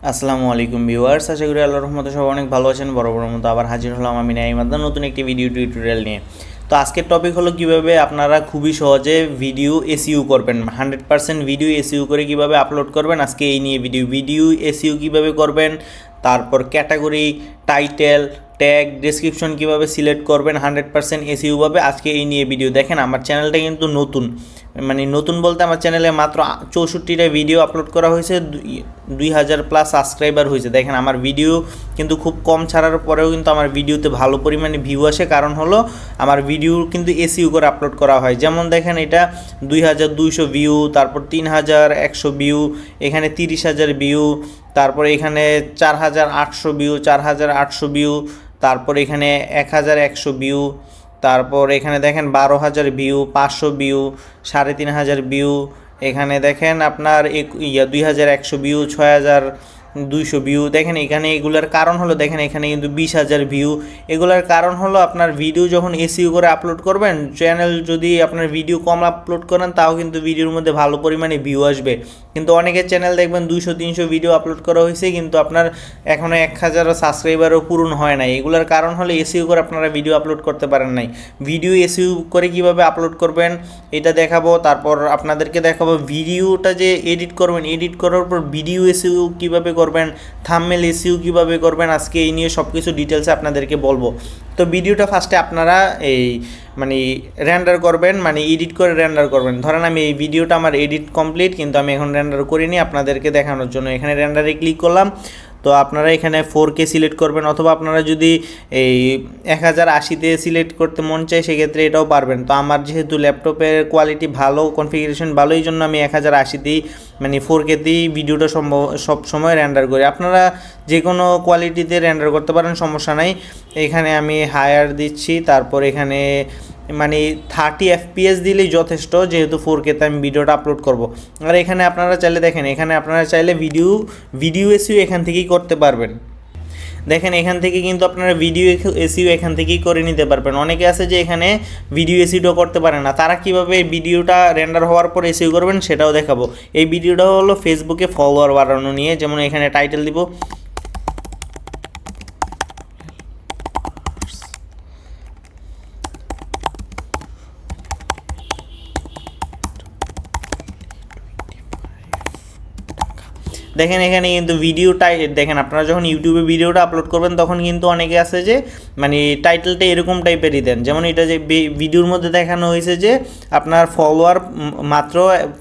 আসসালামু আলাইকুম ভিউয়ার্স, আশা করি আল্লাহর রহমতে সবাই অনেক ভালো আছেন। বরাবরের মতো আবার হাজির হলাম আমি নাইমাদা নতুন একটি ভিডিও টিউটোরিয়াল নিয়ে। তো আজকের টপিক হলো কিভাবে আপনারা খুবই সহজে ভিডিও এসইউ করবেন, 100% ভিডিও এসইউ করে কিভাবে আপলোড করবেন। আজকে এই নিয়ে ভিডিও এসইউ কিভাবে করবেন, তারপর ক্যাটাগরি, টাইটেল, ট্যাগ, ডেসক্রিপশন কিভাবে সিলেক্ট করবেন 100% এসইউ ভাবে, আজকে এই নিয়ে ভিডিও। দেখেন আমার চ্যানেলটা কিন্তু নতুন, মানে নতুন বলতে আমার চ্যানেলে মাত্র 64টা ভিডিও আপলোড করা হয়েছে, 2000+ সাবস্ক্রাইবার হয়েছে। দেখেন আমার ভিডিও কিন্তু খুব কম ছাড়ার পরেও কিন্তু আমার ভিডিওতে ভালো পরিমাণে ভিউ আসে, কারণ হলো আমার ভিডিও কিন্তু এসইউ করে আপলোড করা হয়। যেমন দেখেন এটা 2200 ভিউ, তারপর 3100 ভিউ, এখানে 30,000 ভিউ, তারপর এখানে 4800 ভিউ, 4800 ভিউ, তারপর এখানে 1100 ভিউ, তারপর এখানে দেখেন 12,000 ভিউ, 500 ভিউ, 3500 ভিউ, এখানে দেখেন আপনার 2100 ভিউ, 6200 ভিউ। দেখেন এখানে এগুলোর কারণ হলো, দেখেন এখানে কিন্তু 20,000 ভিউ। এগুলোর কারণ হলো আপনার ভিডিও যখন এসইউ করে আপলোড করবেন, চ্যানেল যদি আপনার ভিডিও কম আপলোড করেন তাও কিন্তু ভিডিওর মধ্যে ভালো পরিমাণে ভিউ আসবে। কিন্তু অনেকের চ্যানেল দেখবেন 200-300 ভিডিও আপলোড করা হয়েছে, কিন্তু আপনার এখনও 1000 সাবস্ক্রাইবারও পূরণ হয় নাই। এগুলোর কারণ হলো এসইউ করে আপনারা ভিডিও আপলোড করতে পারেন নাই। ভিডিও এসইউ করে কিভাবে আপলোড করবেন এটা দেখাবো। তারপর আপনাদেরকে দেখাবো ভিডিওটা যে এডিট করবেন, এডিট করার পর ভিডিও এসইউ কীভাবে করবেন, থাম্বনেল এসইউ কীভাবে করবেন, আজকে এই নিয়ে সব কিছু ডিটেলসে আপনাদেরকে বলবো। তো ভিডিওটা ফার্স্টে আপনারা এই মানে রেন্ডার করবেন, মানে এডিট করে রেন্ডার করবেন। ধরেন আমি এই ভিডিওটা আমার এডিট কমপ্লিট, কিন্তু আমি এখন রেন্ডার করিনি আপনাদেরকে দেখানোর জন্য। এখানে রেন্ডারে ক্লিক করলাম। তো আপনারা এখানে 4K সিলেক্ট করবেন, অথবা আপনারা যদি এই 1080-তে সিলেক্ট করতে মন চায় সেক্ষেত্রে এটাও পারবেন। তো আমার যেহেতু ল্যাপটপের কোয়ালিটি ভালো, কনফিগারেশন ভালো, এই জন্য আমি 1080তেই মানে 4Kতেই ভিডিওটা সব সময় রেন্ডার করি। আপনারা যে কোনো কোয়ালিটিতে রেন্ডার করতে পারেন, সমস্যা নাই। এখানে আমি হায়ার দিচ্ছি, তারপর এখানে মানে 30 FPS দিলেই যথেষ্ট, যেহেতু 4Kতে আমি ভিডিওটা আপলোড করব। আর এখানে আপনারা চাইলে দেখেন, এখানে আপনারা চাইলে ভিডিও এসইউ এখান থেকেই করতে পারবেন। দেখেন এখান থেকে কিন্তু আপনারা ভিডিও এসইউ এখান থেকেই করে নিতে পারবেন। অনেকে আছে যে এখানে ভিডিও এসইউটা করতে পারে না, তারা কীভাবে ভিডিওটা রেন্ডার হওয়ার পর এসইউ করবেন সেটাও দেখাবো। এই ভিডিওটা হলো ফেসবুকে ফলোয়ার বাড়ানো নিয়ে। যেমন এখানে টাইটেল দিব, দেখেন এখানে কিন্তু ভিডিওটাই দেখেন, আপনারা যখন ইউটিউবে ভিডিওটা আপলোড করবেন তখন কিন্তু অনেকে আছে যে মানে টাইটেলটা এরকম টাইপেরই দেন। যেমন এটা যে ভিডিওর মধ্যে দেখানো হয়েছে যে আপনার ফলোয়ার মাত্র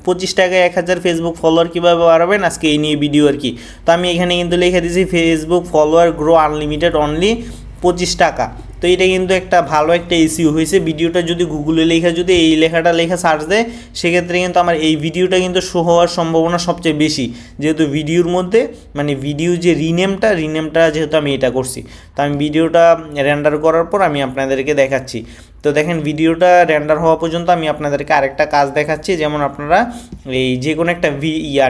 25 টাকায় 1000 ফেসবুক ফলোয়ার কীভাবে বাড়াবেন, আজকে এই নিয়ে ভিডিও আর কি। তো আমি এখানে কিন্তু লিখে দিয়েছি Facebook follower grow unlimited only 25 টাকা। তো এটা কিন্তু একটা ভালো একটা এসইউ হয়েছে। ভিডিওটা যদি গুগলে লেখা, যদি এই লেখাটা লেখা সার্চ দেয়, সেক্ষেত্রে কিন্তু আমার এই ভিডিওটা কিন্তু শো হওয়ার সম্ভাবনা সবচেয়ে বেশি, যেহেতু ভিডিওর মধ্যে মানে ভিডিও যে রিনেমটা যেহেতু আমি এটা করছি। তো আমি ভিডিওটা রেন্ডার করার পর আমি আপনাদেরকে দেখাচ্ছি। তো দেখেন ভিডিওটা রেন্ডার হওয়া পর্যন্ত আমি আপনাদেরকে আরেকটা কাজ দেখাচ্ছি। যেমন আপনারা এই যে কোনো একটা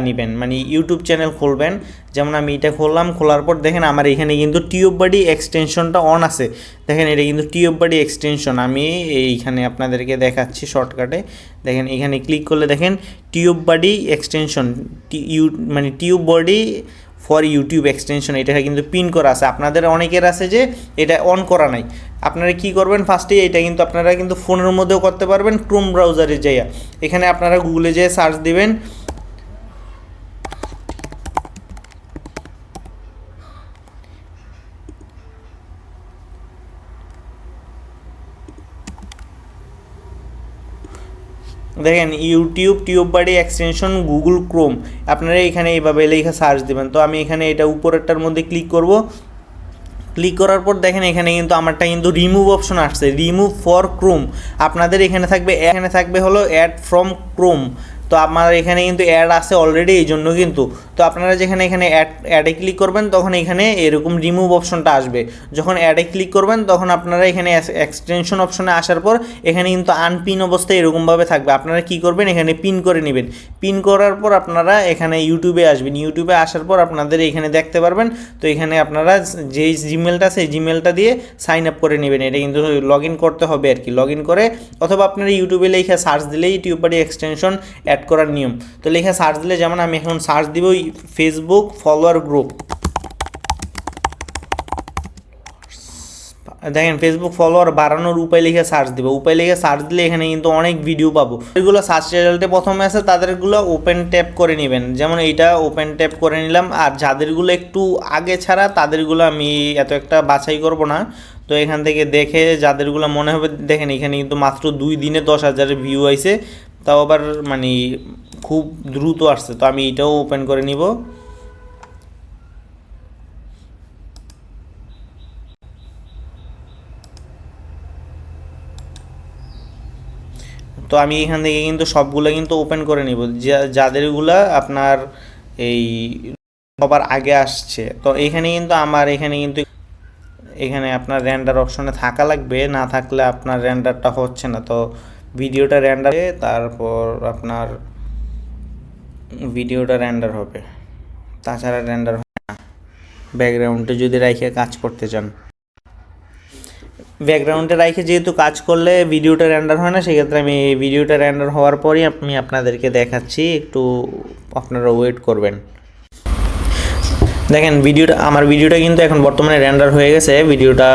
নেবেন, মানে ইউটিউব চ্যানেল খুলবেন। যেমন আমি এটা খুললাম, খোলার পর দেখেন আমার এখানে কিন্তু টিউব বডি এক্সটেনশনটা অন আছে। দেখেন এটা কিন্তু টিউব বডি এক্সটেনশন, আমি এইখানে আপনাদেরকে দেখাচ্ছি শর্টকাটে। দেখেন এখানে ক্লিক করলে দেখেন টিউব বডি এক্সটেনশন, মানে tube body for YouTube extension, এটা কিন্তু পিন করা আছে। আপনাদের অনেকের আছে যে এটা অন করা নাই। আপনারা কি করবেন, ফার্স্টে এটা কিন্তু আপনারা কিন্তু ফোনের মধ্যেও করতে পারবেন। ক্রোম ব্রাউজারে যাইয়া এখানে আপনারা গুগলে যেয়ে সার্চ দিবেন দেখেন YouTube tube body extension Google Chrome, আপনারা এখানে এইভাবে লেখা সার্চ দেবেন। তো আমি এখানে এটা উপরেরটার মধ্যে ক্লিক করব। ক্লিক করার পর দেখেন এখানে কিন্তু আমারটা কিন্তু রিমুভ অপশন আসছে, রিমুভ ফর ক্রোম। আপনাদের এখানে থাকবে হলো অ্যাড ফ্রম ক্রোম। তো আমার এখানে কিন্তু অ্যাড আছে অলরেডি, এই জন্য কিন্তু। তো আপনারা যেখানে এখানে অ্যাডে ক্লিক করবেন তখন এখানে এরকম রিমুভ অপশনটা আসবে। যখন অ্যাডে ক্লিক করবেন তখন আপনারা এখানে এক্সটেনশন অপশনে আসার পর এখানে কিন্তু আনপিন অবস্থায় এরকমভাবে থাকবে। আপনারা কি করবেন, এখানে পিন করে নেবেন। পিন করার পর আপনারা এখানে ইউটিউবে আসবেন। ইউটিউবে আসার পর আপনাদের এখানে দেখতে পারবেন। তো এখানে আপনারা যেই জিমেলটা সেই জিমেলটা দিয়ে সাইন আপ করে নেবেন। এটা কিন্তু লগ ইন করতে হবে আর কি। লগ ইন করে অথবা আপনারা ইউটিউবে লেখা সার্চ দিলেই টিউব বডি এক্সটেনশন অ্যাড করার নিয়ম। তো লেখা সার্চ দিলে, যেমন আমি এখন সার্চ দিব ফেসবুক ফলোয়ার গ্রুপ, দেখেন ফেসবুক ফলোয়ার বাড়ানোর উপায় লিখে সার্চ দিব, উপায় লিখে সার্চ দিলে এখানে কিন্তু অনেক ভিডিও পাবো। এগুলো সার্চ রেজাল্টে প্রথমে আছে তাদেরগুলো ওপেন ট্যাপ করে নেবেন, যেমন এইটা ওপেন ট্যাপ করে নিলাম। আর যাদেরগুলো একটু আগে ছাড়া তাদেরগুলো আমি এত একটা বাছাই করব না। তো এখান থেকে দেখে যাদেরগুলো মনে হবে, দেখেন এখানে কিন্তু মাত্র 2 দিনে 10,000 ভিউ আইছে, তাও আবার মানে খুব দ্রুত আসছে। তো আমি এটাও ওপেন করে নিব। তো আমি এখান থেকে কিন্তু সবগুলো কিন্তু ওপেন করে নিব, যাদেরগুলা আপনার এই সবার আগে আসছে। তো এখানে কিন্তু আমার এখানে আপনার রেন্ডার অপশনে থাকা লাগবে, না থাকলে আপনার রেন্ডারটা হচ্ছে না। তো ভিডিওটা রেন্ডারে, তারপর আপনার ভিডিওটা রেন্ডার হবে, তাছাড়া রেন্ডার হবে না। ব্যাকগ্রাউন্ডে যদি রাইখে কাজ করতে চান, ব্যাকগ্রাউন্ডে রাইখে যেহেতু কাজ করলে ভিডিওটা রেন্ডার হয় না, সেক্ষেত্রে আমি ভিডিওটা রেন্ডার হওয়ার পরই আমি আপনাদেরকে দেখাচ্ছি, একটু আপনারা ওয়েট করবেন। দেখেন আমার ভিডিওটা কিন্তু এখন বর্তমানে রেন্ডার হয়ে গেছে। ভিডিওটা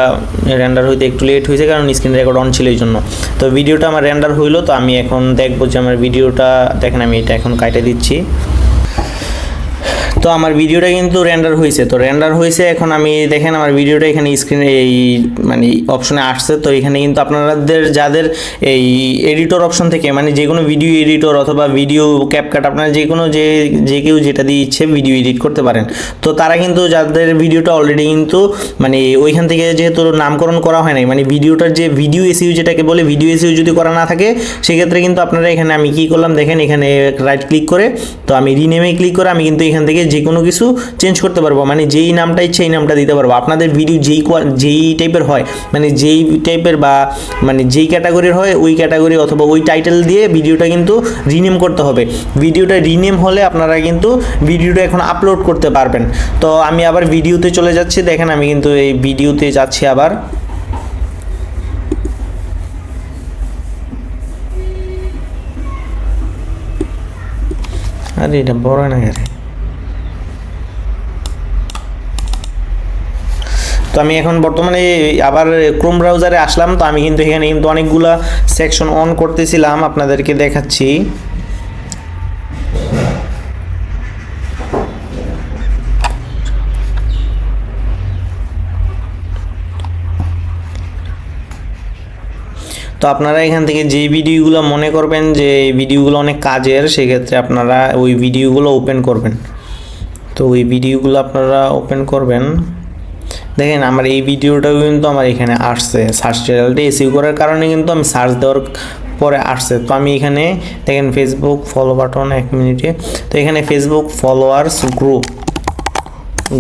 রেন্ডার হইতে একটু লেট হয়েছে, কারণ স্ক্রিন রেকর্ড অন ছিল এই জন্য। তো ভিডিওটা আমার রেন্ডার হইলো, তো আমি এখন দেখবো যে আমার ভিডিওটা, দেখেন আমি এটা এখন কাটে দিচ্ছি। তো আমার ভিডিওটা কিন্তু রেন্ডার হয়েছে, তো রেন্ডার হয়েছে। এখন আমি দেখেন আমার ভিডিওটা এখানে স্ক্রিনে এই মানে অপশনে আসছে। তো এখানে কিন্তু আপনাদের যাদের এই এডিটর অপশন থেকে, মানে যে কোনো ভিডিও এডিটর অথবা ভিডিও ক্যাপকাট, আপনারা যে কোনো যে কেউ যেটা দিয়ে ইচ্ছে ভিডিও এডিট করতে পারেন। তো তারা কিন্তু যাদের ভিডিওটা অলরেডি কিন্তু মানে ওইখান থেকে যেহেতু নামকরণ করা হয় নাই, মানে ভিডিওটার যে ভিডিও এসইউ যেটাকে বলে, ভিডিও এসইউ যদি করা না থাকে সেক্ষেত্রে কিন্তু আপনারা এখানে আমি কী করলাম, দেখেন এখানে রাইট ক্লিক করে, তো আমি রিনেমে ক্লিক করে আমি কিন্তু এখান থেকে যে কোনো কিছু চেঞ্জ করতে পারবো, মানে যেই নামটা ইচ্ছে এই নামটা দিতে পারবো। আপনাদের ভিডিও যেই টাইপের হয়, মানে যেই টাইপের বা মানে যেই ক্যাটাগরির হয়, ওই ক্যাটাগরি অথবা ওই টাইটেল দিয়ে ভিডিওটা কিন্তু রিনেম করতে হবে। ভিডিওটা রিনেম হলে আপনারা কিন্তু ভিডিওটা এখন আপলোড করতে পারবেন। তো আমি আবার ভিডিওতে চলে যাচ্ছি, দেখেন আমি কিন্তু এই ভিডিওতে যাচ্ছি আবার। আরে এটা বড় না গেছে। তো আমি এখন বর্তমানে আবার ক্রোম ব্রাউজারে আসলাম। তো আমি কিন্তু এখানে কিন্তু অনেকগুলা সেকশন অন করতেছিলাম, আপনাদেরকে দেখাচ্ছি। তো আপনারা এখান থেকে যে ভিডিওগুলো মনে করবেন যে ভিডিওগুলো অনেক কাজের, সেক্ষেত্রে আপনারা ওই ভিডিওগুলো ওপেন করবেন। তো ওই ভিডিওগুলো আপনারা ওপেন করবেন। দেখেন আমার এই ভিডিওটাও কিন্তু আমার এখানে আসছে, সার্চ রেজাল্টে এসইউ করার কারণে কিন্তু আমি সার্চ দেওয়ার পরে আসছে। তো আমি এখানে দেখেন ফেসবুক ফলো বাটন, 1 মিনিটে। তো এখানে ফেসবুক ফলোয়ার্স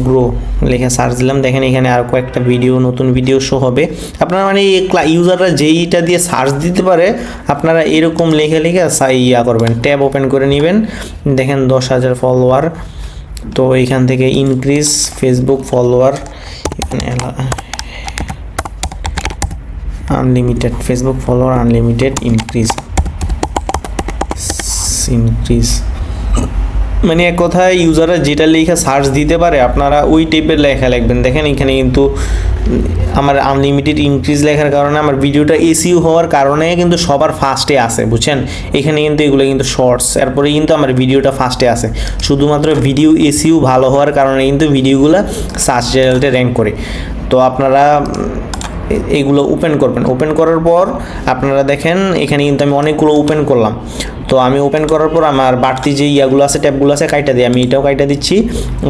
গ্রো লিখে সার্চ দিলাম, দেখেন এখানে আর কয়েকটা ভিডিও, নতুন ভিডিও শো হবে। আপনারা মানে ইউজাররা যেইটা দিয়ে সার্চ দিতে পারে, আপনারা এরকম লিখে করবেন, ট্যাব ওপেন করে নেবেন। দেখেন 10,000 ফলোয়ার। তো এইখান থেকে ইনক্রিজ ফেসবুক ফলোয়ার, এখানে unlimited Facebook follower unlimited increase মানে এক কথায় ইউজাররা যেটা লেখা সার্চ দিতে পারে আপনারা ওই টাইপের লেখা লিখবেন। দেখেন এখানে কিন্তু আমার আনলিমিটেড ইনক্রিজ লেখার কারণে আমার ভিডিওটা এসইউ হওয়ার কারণে কিন্তু সবার ফার্স্টে আসে, বুঝছেন। এখানে কিন্তু এগুলো কিন্তু শর্টস, এরপরে কিন্তু আমার ভিডিওটা ফার্স্টে আসে। শুধুমাত্র ভিডিও এসইউ ভালো হওয়ার কারণে কিন্তু ভিডিওগুলো সার্চ রেজাল্টে র্যাঙ্ক করে। তো আপনারা এগুলো ওপেন করবেন। ওপেন করার পর আপনারা দেখেন এখানে কিন্তু আমি অনেকগুলো ওপেন করলাম। তো আমি ওপেন করার পর আমার বাড়তি যে ইয়াগুলো আছে, ট্যাবগুলো আছে, কাইটা দিই। আমি এটাও কাইটা দিচ্ছি।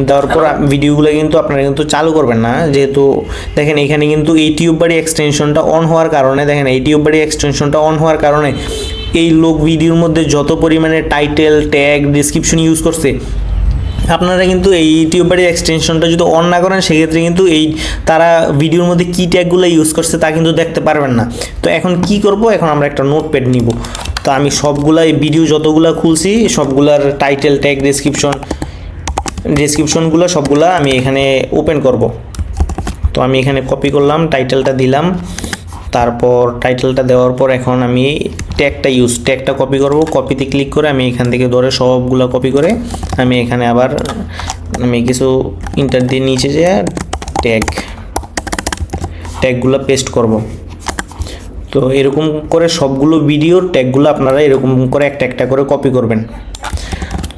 দেওয়ার পর ভিডিওগুলো কিন্তু আপনারা কিন্তু চালু করবেন না, যেহেতু দেখেন এখানে কিন্তু এই টিউব বাড়ি এক্সটেনশনটা অন হওয়ার কারণে, দেখেন এই টিউব বাড়ি এক্সটেনশনটা অন হওয়ার কারণে এই লোক ভিডিওর মধ্যে যত পরিমাণে টাইটেল, ট্যাগ, ডিসক্রিপশন ইউজ করছে, আপনারা কিন্তু এই ইউটিউব বাড়ির এক্সটেনশনটা যদি অন না করেন, সেক্ষেত্রে কিন্তু এই তারা ভিডিওর মধ্যে কী ট্যাগগুলো ইউজ করছে তা কিন্তু দেখতে পারবেন না। তো এখন কি করব, এখন আমরা একটা নোটপ্যাড নিব। তো আমি সবগুলা এই ভিডিও যতগুলো খুলছি সবগুলার টাইটেল, ট্যাগ, ডেসক্রিপশনগুলো সবগুলা আমি এখানে ওপেন করব। তো আমি এখানে কপি করলাম, টাইটেলটা দিলাম, তারপর টাইটেলটা দেওয়ার পর এখন আমি ট্যাগটা কপি করব, কপিতে ক্লিক করে আমি এখান থেকে ধরে সবগুলো কপি করে আমি এখানে আবার আমি কিছু ইন্টার দিয়ে নিচে যে ট্যাগগুলো পেস্ট করব। তো এরকম করে সবগুলো ভিডিওর ট্যাগগুলো আপনারা এরকম করে একটা করে কপি করবেন।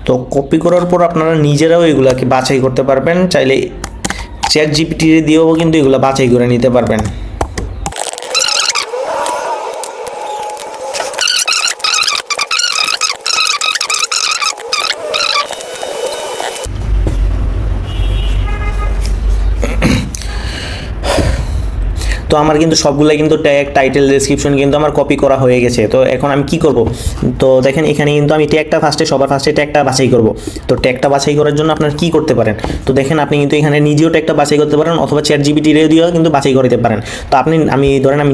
তো কপি করার পর আপনারা নিজেরাও এগুলাকে বাছাই করতে পারবেন, চাইলে চ্যাট জিপিটি দিয়েও কিন্তু এগুলো বাছাই করে নিতে পারবেন। তো আমার কিন্তু সবগুলাই কিন্তু ট্যাগ, টাইটেল, ডেসক্রিপশন কিন্তু আমার কপি করা হয়ে গেছে। তো এখন আমি কি করব? তো দেখেন এখানে কিন্তু আমি সবার ফার্স্টে ট্যাগটা বাছাই করব। তো ট্যাগটা বাছাই করার জন্য আপনারা কি করতে পারেন? তো দেখেন আপনি কিন্তু এখানে নিজেও ট্যাগটা বাছাই করতে পারেন অথবা চ্যাট জিপিটি দিয়েও কিন্তু বাছাই করতে পারেন। তো আমি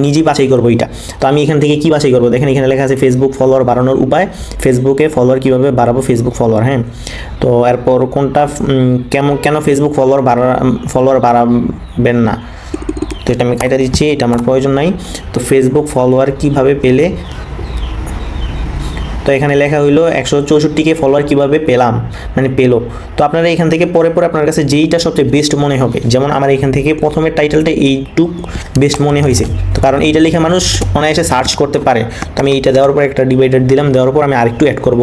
নিজেই বাছাই করব এটা। তো আমি এখান থেকে কি বাছাই করব? দেখেন এখানে লেখা আছে ফেসবুক ফলোয়ার বাড়ানোর উপায়, ফেসবুকে ফলোয়ার কীভাবে বাড়াবো, ফেসবুক ফলোয়ার। হ্যাঁ, তো এরপর কোনটা কেন ফেসবুক ফলোয়ার বাড়াবেন না, তো এটা আমি কাইটা দিচ্ছি, এটা আমার প্রয়োজন নাই। তো ফেসবুক ফলোয়ার কিভাবে পেলে, তো এখানে লেখা হইলো 164K ফলোয়ার কিভাবে পেলো। তো আপনারা এখান থেকে পরে আপনার কাছে যেইটা সবচেয়ে বেস্ট মনে হবে, যেমন আমার এখান থেকে প্রথমের টাইটেলটা এইটুক বেস্ট মনে হয়েছে, তো কারণ এইটা লিখে মানুষ অনায়াসে সার্চ করতে পারে। তো আমি এইটা দেওয়ার পর একটা ডিভাইডার দিলাম, দেওয়ার পর আমি আরেকটু অ্যাড করব।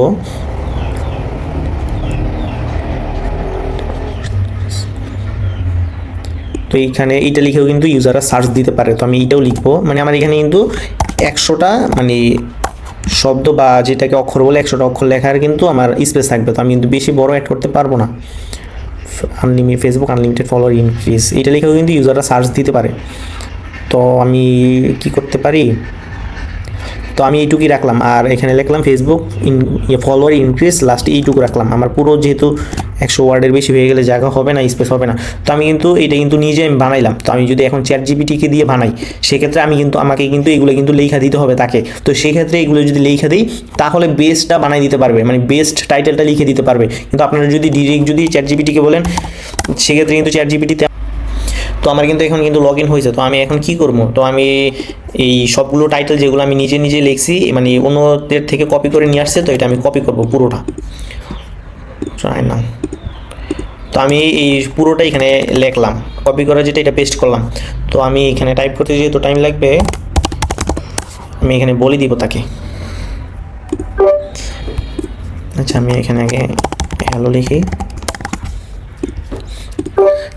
তো এইখানে এইটা লিখেও কিন্তু ইউজাররা সার্চ দিতে পারে। তো আমি এইটাও লিখবো, মানে আমার এখানে কিন্তু 100টা মানে শব্দ বা যেটাকে অক্ষর বলে 100টা অক্ষর লেখার কিন্তু আমার স্পেস থাকবে। তো আমি কিন্তু বেশি বড় অ্যাড করতে পারবো না। ফেসবুক আনলিমিটেড ফলোয়ার ইনক্রিজ, এটা লিখেও কিন্তু ইউজাররা সার্চ দিতে পারে। তো আমি কি করতে পারি? তো আমি এইটুকুই রাখলাম, আর এখানে লিখলাম ফেসবুক ফলোয়ার ইনক্রিজ, লাস্টে এইটুকু রাখলাম। আমার পুরো যেহেতু 100 ওয়ার্ডের বেশি হয়ে গেলে জায়গা হবে না, স্পেস হবে না। তো আমি কিন্তু এটা কিন্তু নিজে আমি বানাইলাম। তো আমি যদি এখন চ্যাট জিপিটিকে দিয়ে বানাই, সেক্ষেত্রে আমাকে কিন্তু এগুলো কিন্তু লেখা দিতে হবে তাকে। তো সেক্ষেত্রে এগুলো যদি লেখা দিই, তাহলে বেস্টটা বানাই দিতে পারবে, মানে বেস্ট টাইটেলটা লিখে দিতে পারবে। কিন্তু আপনারা যদি ডিরেক্ট চ্যাট জিপিটিকে বলেন, সেক্ষেত্রে কিন্তু চ্যাট জিপিটিতে, তো আমার কিন্তু এখন কিন্তু লগ ইন হয়েছে। তো আমি এখন কি করবো? তো আমি এই সবগুলো টাইটেল যেগুলো আমি নিজে লিখছি, মানে অন্যদের থেকে কপি করে নিয়ে আসছে, তো এটা আমি কপি করবো পুরোটা। না, তো আমি এই পুরোটা এখানে লিখলাম, কপি করে যেটা এটা পেস্ট করলাম। তো আমি এখানে টাইপ করতে যেহেতু টাইম লাগবে, আমি এখানে বলে দিব তাকে। আচ্ছা, আমি এখানে আগে হ্যালো লিখি।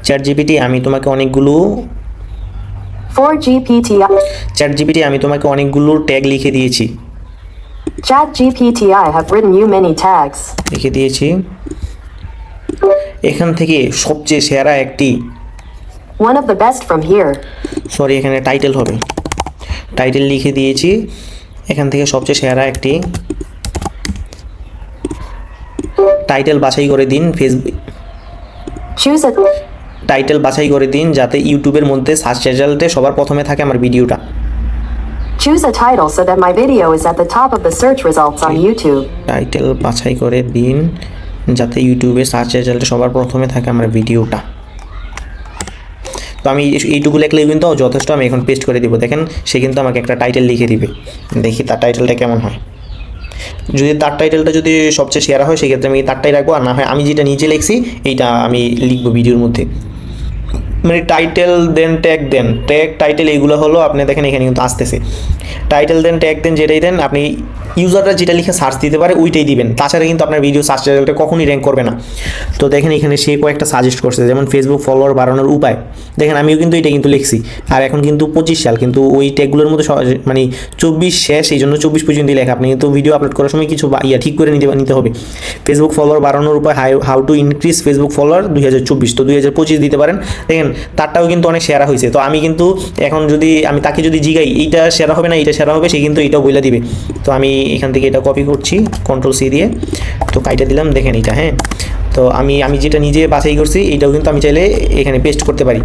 চ্যাট জিপিটি আমি তোমাকে অনেকগুলো ট্যাগ লিখে দিয়েছি। ChatGPT, I have written you many tags. লিখে দিয়েছি। এখান থেকে সবচেয়ে সেরা একটি, One of the best from here. Sorry এখানে টাইটেল হবে, টাইটেল লিখে দিয়েছি। এখান থেকে সবচেয়ে সেরা একটি টাইটেল বাছাই করে দিন, টাইটেল বাছাই করে দিন যাতে ইউটিউবের মধ্যে সার্চ রেজাল্টে সবার প্রথমে থাকে আমার ভিডিওটা। Choose a title so that my video is at the top of the search results on YouTube. Title বাছাই করে দিন যাতে ইউটিউবে সার্চ রেজাল্টে সবার প্রথমে থাকে আমার ভিডিওটা। তো আমি এইটুকু লিখলেই কিন্তু যথেষ্ট। আমি এখন পেস্ট করে দিব। দেখেন সে কিন্তু আমাকে একটা টাইটেল লিখে দিবে। দেখি তার টাইটেলটা কেমন হয়। যদি তার টাইটেলটা যদি সবচেয়ে সেরা হয়, সেক্ষেত্রে আমি তারটাই রাখবো, আর না হয় আমি যেটা নিজে লিখছি এইটা আমি লিখবো ভিডিওর মধ্যে। মানে টাইটেল দেন ট্যাগ দেন, টাইটেল এইগুলো হলো আপনি দেখেন এখানে কিন্তু আসতেছে। টাইটেল দেন ট্যাগ দেন, যেটাই দেন আপনি ইউজাররা যেটা লিখে সার্চ দিতে পারে ওইটাই দিবেন। তাছাড়া কিন্তু আপনার ভিডিও সার্চ রেজাল্টে কখনই র্যাঙ্ক করবে না। তো দেখেন এখানে সে কয়েকটা সাজেস্ট করছে, যেমন ফেসবুক ফলোয়ার বাড়ানোর উপায়। দেখেন আমিও কিন্তু এটা কিন্তু লিখছি, আর এখন কিন্তু 25 সাল, কিন্তু ওই ট্যাগগুলোর মধ্যে মানে 24 শেষ, এই জন্য 24 পর্যন্ত লেখা। আপনি কিন্তু ভিডিও আপলোড করার সময় কিছু ঠিক করে নিতে হবে। ফেসবুক ফলোয়ার বাড়ানোর উপায়, how to increase Facebook follower 2024, তো 2025 দিতে পারেন। দেখেন তারটাও কিন্তু অনেক সেরা হয়েছে। তো আমি কিন্তু এখন যদি আমি তাকে যদি জিগাই এইটা সেরা হবে না এইটা সেরা হবে, সে কিন্তু এটাও বলে দিবে। তো আমি এখান থেকে এটা কপি করছি Ctrl+C দিয়ে, তো কাইটা দিলাম। দেখেন এটা, হ্যাঁ, তো আমি যেটা নিজে বাছাই করছি এটাও কিন্তু আমি চাইলে এখানে পেস্ট করতে পারি।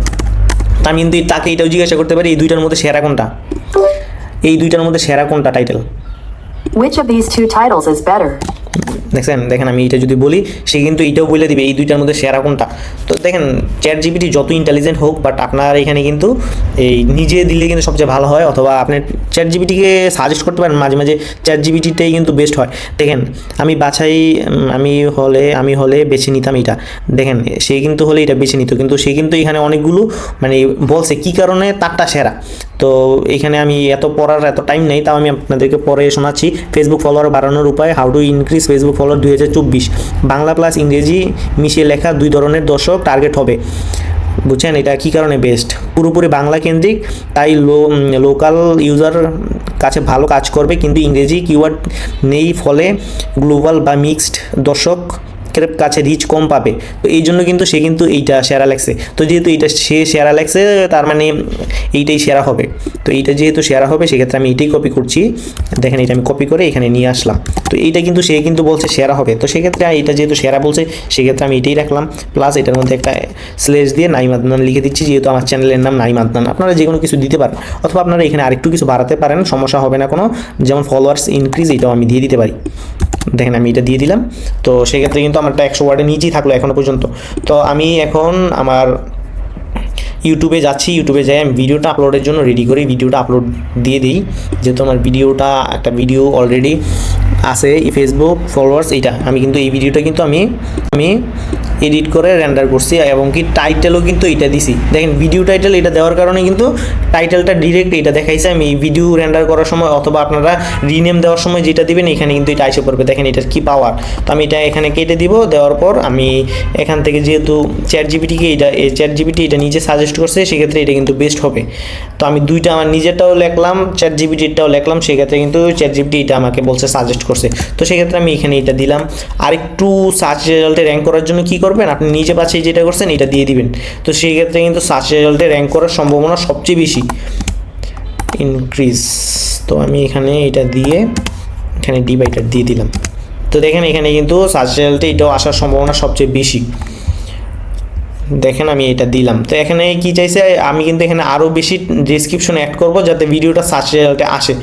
তা আমি কিন্তু তাকে এটাও জিজ্ঞাসা করতে পারি এই দুইটার মধ্যে সেরা কোনটা, title. Which of these two titles is better? দেখেন আমি এটা যদি বলি সে কিন্তু এটাও বলে দিবে এই দুইটার মধ্যে সেরা কোনটা। তো দেখেন চ্যাট জিপিটি যত ইন্টেলিজেন্ট হোক, বাট আপনার এখানে কিন্তু এই নিজে দিলে কিন্তু সবচেয়ে ভালো হয়, অথবা আপনি চ্যাট জিপিটিকে সাজেস্ট করতে পারেন মাঝে মাঝে, চ্যাট জিপিটিটাই কিন্তু বেস্ট হয়। দেখেন আমি হলে বেছে নিতাম এটা, দেখেন সে কিন্তু হলে এটা বেছে নিত, কিন্তু সে কিন্তু এখানে অনেকগুলো মানে বলছে কী কারণে তারটা সেরা। তো এখানে আমি এত পড়ার এত টাইম নেই, তাও আমি আপনাদেরকে পরে শোনাচ্ছি। ফেসবুক ফলোয়ার বাড়ানোর উপায়, how to increase Facebook follower 2024, Bangla plus ইংরেজি মিশিয়ে লেখা 2 ধরনের দর্শক টার্গেট হবে। বুঝছেন এটা কী কারণে বেস্ট, পুরোপুরি বাংলা কেন্দ্রিক, তাই লোকাল ইউজার কাছে ভালো কাজ করবে, কিন্তু ইংরেজি কিওয়ার্ড নেই ফলে গ্লোবাল বা মিক্সড দর্শক কাছে রিচ কম পাবে। তো এই জন্য কিন্তু সে কিন্তু এইটা সেরা লাগছে। তো যেহেতু এইটা সে সেরা লাগছে, তার মানে এইটাই সেরা হবে। তো এইটা যেহেতু সেরা হবে, সেক্ষেত্রে আমি এইটাই কপি করছি। দেখেন এটা আমি কপি করে এখানে নিয়ে আসলাম। তো এইটা কিন্তু সে কিন্তু বলছে সেরা হবে, তো সেক্ষেত্রে এইটা যেহেতু সেরা বলছে, সেক্ষেত্রে আমি এটাই রাখলাম। প্লাস এটার মধ্যে একটা স্লেশ দিয়ে নাইম আদনান লিখে দিচ্ছি, যেহেতু আমার চ্যানেলের নাম নাইম আদনান। আপনারা যে কোনো কিছু দিতে পারেন, অথবা আপনারা এখানে আরেকটু কিছু বাড়াতে পারেন, সমস্যা হবে না কোনো। যেমন ফলোয়ার্স ইনক্রিজ, এটাও আমি দিয়ে দিতে পারি। দেখেন আমি এটা দিয়ে দিলাম। তো সেক্ষেত্রে কিন্তু আমার একটা 100 ওয়ার্ডের নিচেই থাকলো এখনও পর্যন্ত। তো আমি এখন আমার ইউটিউবে যাচ্ছি, ইউটিউবে যাই আমি ভিডিওটা আপলোডের জন্য রেডি করি, ভিডিওটা আপলোড দিয়ে দিই। যেহেতু আমার একটা ভিডিও অলরেডি আছে ফেসবুক ফলোয়ার্স, এইটা আমি কিন্তু এই ভিডিওটা কিন্তু আমি এডিট করে রেন্ডার করছি, এবং কি টাইটেলও কিন্তু এটা দিছি। দেখেন ভিডিও টাইটেল এটা দেওয়ার কারণে কিন্তু টাইটেলটা ডিরেক্ট এটা দেখাইছে। আমি এই ভিডিও রেন্ডার করার সময় অথবা আপনারা রিনেম দেওয়ার সময় যেটা দিবেন, এখানে কিন্তু এটা এসে পড়বে। দেখেন এটার কি পাওয়ার। তো আমি এটা এখানে কেটে দিব, দেওয়ার পর আমি এখান থেকে যেহেতু চ্যাট জিপিটি এটা নিজে সাজেস্ট করছে, সেক্ষেত্রে এটা কিন্তু বেস্ট হবে। তো আমি দুইটা আমার নিজেরটাও লিখলাম, চ্যাট জিপিটিটাও লিখলাম, সেক্ষেত্রে কিন্তু চ্যাট জিপিটি এটা আমাকে বলছে সাজেস্ট করছে। তো সেক্ষেত্রে আমি এখানে এটা দিলাম। আরেকটু সার্চ রেজাল্টে র্যাঙ্ক করার জন্য কি করবেন, আপনি নিজে বাছাই যেটা করছেন এটা দিয়ে দিবেন। তো সেই ক্ষেত্রে কিন্তু সার্চ রেজাল্টে র্যাঙ্ক করার সম্ভাবনা সবচেয়ে বেশি ইনক্রিজ। তো আমি এখানে এটা দিয়ে এখানে ডিভাইডার দিয়ে দিলাম। তো দেখেন এখানে কিন্তু সার্চ রেজাল্টে এটাও আসার সম্ভাবনা সবচেয়ে বেশি। দেখেন আমি এটা দিলাম। তো এখানে কি চাইছে, আমি কিন্তু এখানে আরও বেশি ডেসক্রিপশন অ্যাড করব যাতে ভিডিওটা সার্চ রেজাল্টে আসে।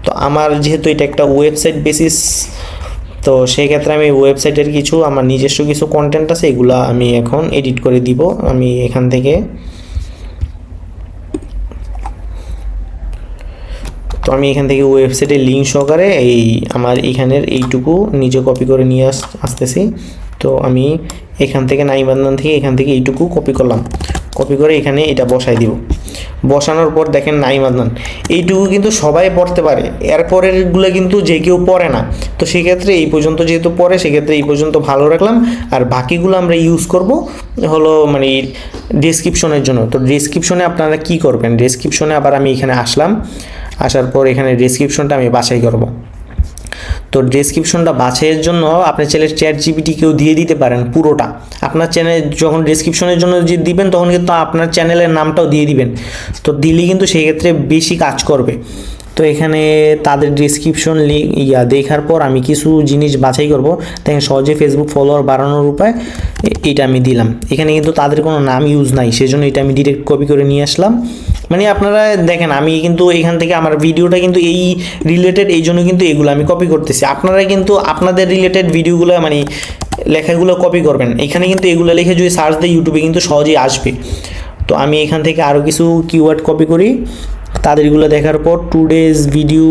তো আমার যেহেতু এটা একটা ওয়েবসাইট বেসিস, তো সেই ক্ষেত্রে আমি ওয়েবসাইটের কিছু আমার নিজস্ব কিছু কন্টেন্ট আছে, এগুলো আমি এখন এডিট করে দিব। আমি এখান থেকে ওয়েবসাইটের লিঙ্ক সহকারে আমার এখানের এইটুকু নিজে কপি করে নিয়ে আসতেছি। তো আমি এখান থেকে নাইমান্দান থেকে এখান থেকে এইটুকু কপি করলাম, কপি করে এখানে এটা বসাই দিব। বসানোর পর দেখেন নাইমান্দান এইটুকু কিন্তু সবাই পড়তে পারে, এরপরেরগুলো কিন্তু যে কেউ পড়ে না। তো সেক্ষেত্রে এই পর্যন্ত যেহেতু পড়ে, সেক্ষেত্রে এই পর্যন্ত ভালো রাখলাম। আর বাকিগুলো আমরা ইউজ করব হলো মানে ডেসক্রিপশনের জন্য। তো ডেসক্রিপশনে আপনারা কি করবেন, ডেসক্রিপশনে আবার আমি এখানে আসার পর এখানে ডেসক্রিপশনটা আমি বাছাই করব। তো ডেসক্রিপশনটা বাছাইয়ের জন্য আপনি চাইলে চ্যাট জিপিটিকেও দিয়ে দিতে পারেন পুরোটা। আপনার চ্যানেল যখন ডেসক্রিপশনের জন্য যে দিবেন, তখন কিন্তু আপনার চ্যানেলের নামটাও দিয়ে দিবেন। তো দিলে কিন্তু সেই ক্ষেত্রে বেশি কাজ করবে। তো এখানে তাদের ডেসক্রিপশন দেখার পর আমি কিছু জিনিস বাছাই করব। দেখেন সহজে ফেসবুক ফলোয়ার বাড়ানোর উপায়, এটা আমি দিলাম। এখানে কিন্তু তাদের কোনো নাম ইউজ নাই, সেজন্য এটা আমি ডিরেক্ট কপি করে নিয়ে আসলাম। মানে আপনারা দেখেন আমি কিন্তু এখান থেকে আমার ভিডিওটা কিন্তু এই রিলেটেড, এই জন্য কিন্তু এগুলো আমি কপি করতেছি। আপনারা কিন্তু আপনাদের রিলেটেড ভিডিওগুলো মানে লেখাগুলো কপি করবেন। এখানে কিন্তু এগুলো লিখে যদি সার্চ দেয় ইউটিউবে কিন্তু সহজেই আসবে। তো আমি এখান থেকে আরও কিছু কিওয়ার্ড কপি করি। তাদেরগুলো দেখার পর টুডেজ ভিডিও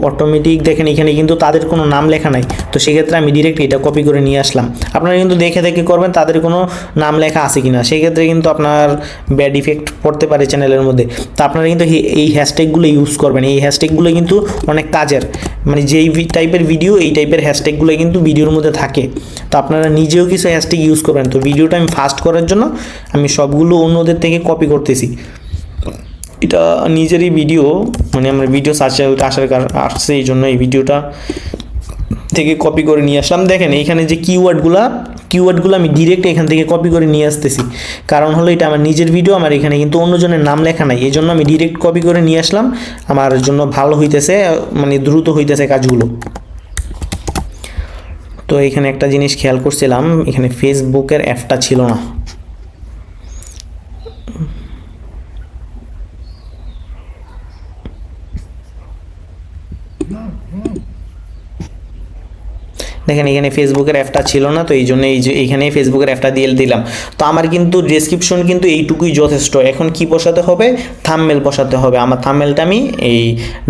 অটোমেটিক, দেখেন এখানে কিন্তু তাদের কোনো নাম লেখা নাই। তো সেক্ষেত্রে আমি ডিরেক্ট এটা কপি করে নিয়ে আসলাম। আপনারা কিন্তু দেখে করবেন তাদের কোনো নাম লেখা আছে কিনা, সেক্ষেত্রে কিন্তু আপনার ব্যাড ইফেক্ট পড়তে পারে চ্যানেলের মধ্যে। তো আপনারা কিন্তু এই হ্যাশট্যাগুলো ইউজ করবেন। এই হ্যাশট্যাগুলো কিন্তু অনেক কাজের, মানে যেই টাইপের ভিডিও এই টাইপের হ্যাশট্যাগুলো কিন্তু ভিডিওর মধ্যে থাকে। তো আপনারা নিজেও কিছু হ্যাশট্যাগ ইউজ করবেন। তো ভিডিওটা আমি ফাস্ট করার জন্য আমি সবগুলো অন্যদের থেকে কপি করতেছি। এটা নিজেরই ভিডিও, মানে আমার ভিডিও সার্চে আসছে, এই জন্য এই ভিডিওটা থেকে কপি করে নিয়ে আসলাম। দেখেন এইখানে যে কিওয়ার্ডগুলো আমি ডিরেক্ট এখান থেকে কপি করে নিয়ে আসতেছি। কারণ হলো এটা আমার নিজের ভিডিও, আমার এখানে কিন্তু অন্যজনের নাম লেখা নাই, এই জন্য আমি ডিরেক্ট কপি করে নিয়ে আসলাম। আমার জন্য ভালো হইতেছে, মানে দ্রুত হইতেছে কাজগুলো। তো এখানে একটা জিনিস খেয়াল করছিলাম, এখানে ফেসবুকের অ্যাপটা ছিল না। দেখেন এখানে ফেসবুকের অ্যাপটা ছিল না, তো এই জন্য এই যে এখানে ফেসবুকের অ্যাপটা দিয়ে দিলাম। তো আমার কিন্তু ডেসক্রিপশন কিন্তু এইটুকুই যথেষ্ট। এখন কি বসাতে হবে, থাম্বনেল বসাতে হবে। আমার থাম্বনেলটা আমি এই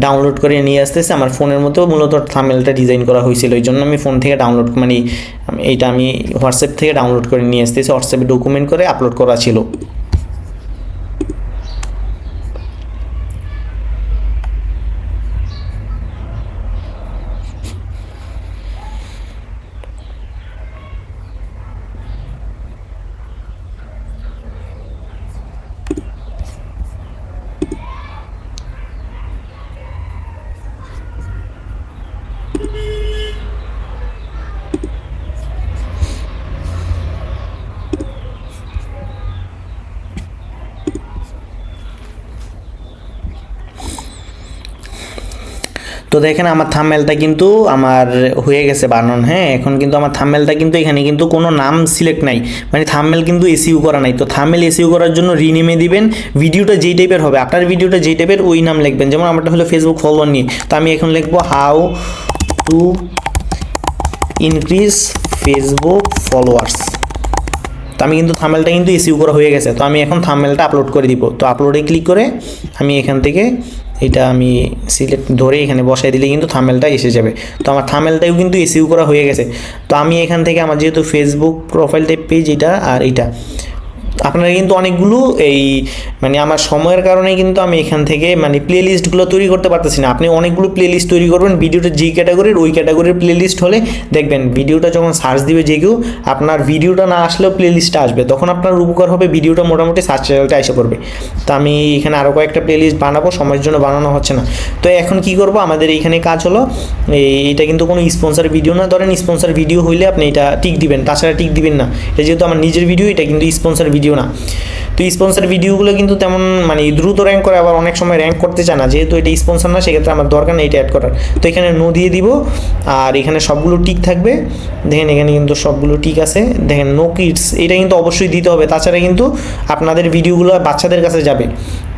ডাউনলোড করে নিয়ে আসতেছি, আমার ফোনের মধ্যেও মূলত থাম্বনেলটা ডিজাইন করা হয়েছিল, এই জন্য আমি ফোন থেকে ডাউনলোড মানে এইটা আমি হোয়াটসঅ্যাপ থেকে ডাউনলোড করে নিয়ে আসতেছি, হোয়াটসঅ্যাপে ডকুমেন্ট করে আপলোড করা ছিল। তো দেখেন আমার থাম্বনেলটা কিন্তু আমার হয়ে গেছে বানানো। হ্যাঁ, এখন কিন্তু আমার থাম্বনেলটা কিন্তু এখানে কিন্তু কোনো নাম সিলেক্ট নাই, মানে থাম্বনেল কিন্তু এসইউ করা নাই। তো থাম্বনেল এসইউ করার জন্য রিনেমে দিবেন, ভিডিওটা যেই টাইপের হবে, আপনার ভিডিওটা যেই টাইপের ওই নাম লিখবেন। যেমন আমারটা হলো ফেসবুক ফলোয়ার নিয়ে, তো আমি এখন লিখবো how to increase Facebook followers. তো আমি কিন্তু থাম্বনেলটা কিন্তু এসইউ করা হয়ে গেছে। তো আমি এখন থাম্বনেলটা আপলোড করে দিব। তো আপলোডে ক্লিক করে আমি এখান থেকে এটা আমি সিলেক্ট ধরে এখানে বসাই দিলে কিন্তু থাম্বনেলটা এসে যাবে। তো আমার থাম্বনেলটাও কিন্তু এসইউ করা হয়ে গেছে। তো আমি এখান থেকে আমার যেহেতু ফেসবুক প্রোফাইল টাইপ পেজ এটা আর এটা, আপনারা কিন্তু অনেকগুলো এই মানে আমার সময়ের কারণে কিন্তু আমি এখান থেকে মানে প্লে লিস্টগুলো তৈরি করতে পারতেছি না। আপনি অনেকগুলো প্লে লিস্ট তৈরি করবেন, ভিডিওটা যেই ক্যাটাগরির ওই ক্যাটাগরির প্লে লিস্ট হলে দেখবেন ভিডিওটা যখন সার্চ দিবে যে কেউ, আপনার ভিডিওটা না আসলেও প্লে লিস্টটা আসবে, তখন আপনার উপকার হবে, ভিডিওটা মোটামুটি সার্চ রেজাল্টে এসে পড়বে। তো আমি এখানে আরও কয়েকটা প্লে লিস্ট বানাবো, সময়ের জন্য বানানো হচ্ছে না। তো এখন কি করব, আমাদের এইখানে কাজ হলো এটা কিন্তু কোনো স্পন্সর ভিডিও না। ধরেন স্পন্সর ভিডিও হইলে আপনি এটা টিক দিবেন, তাছাড়া টিক দিবেন না। এটা যেহেতু আমার নিজের ভিডিও, এটা কিন্তু স্পন্সর ভিডিও না। তো স্পন্সর ভিডিওগুলো কিন্তু তেমন মানে দ্রুত র্যাঙ্ক করে, আবার অনেক সময় র্যাঙ্ক করতে চায় না, যেহেতু এটা স্পন্সর না, সেক্ষেত্রে আমার দরকার নেই এটা অ্যাড করার। তো এখানে নো দিয়ে দিব, আর এখানে সবগুলো টিক থাকবে। দেখেন এখানে কিন্তু সবগুলো টিক আছে। দেখেন নো কিডস, এটা কিন্তু অবশ্যই দিতে হবে, তাছাড়া কিন্তু আপনাদের ভিডিওগুলো বাচ্চাদের কাছে যাবে।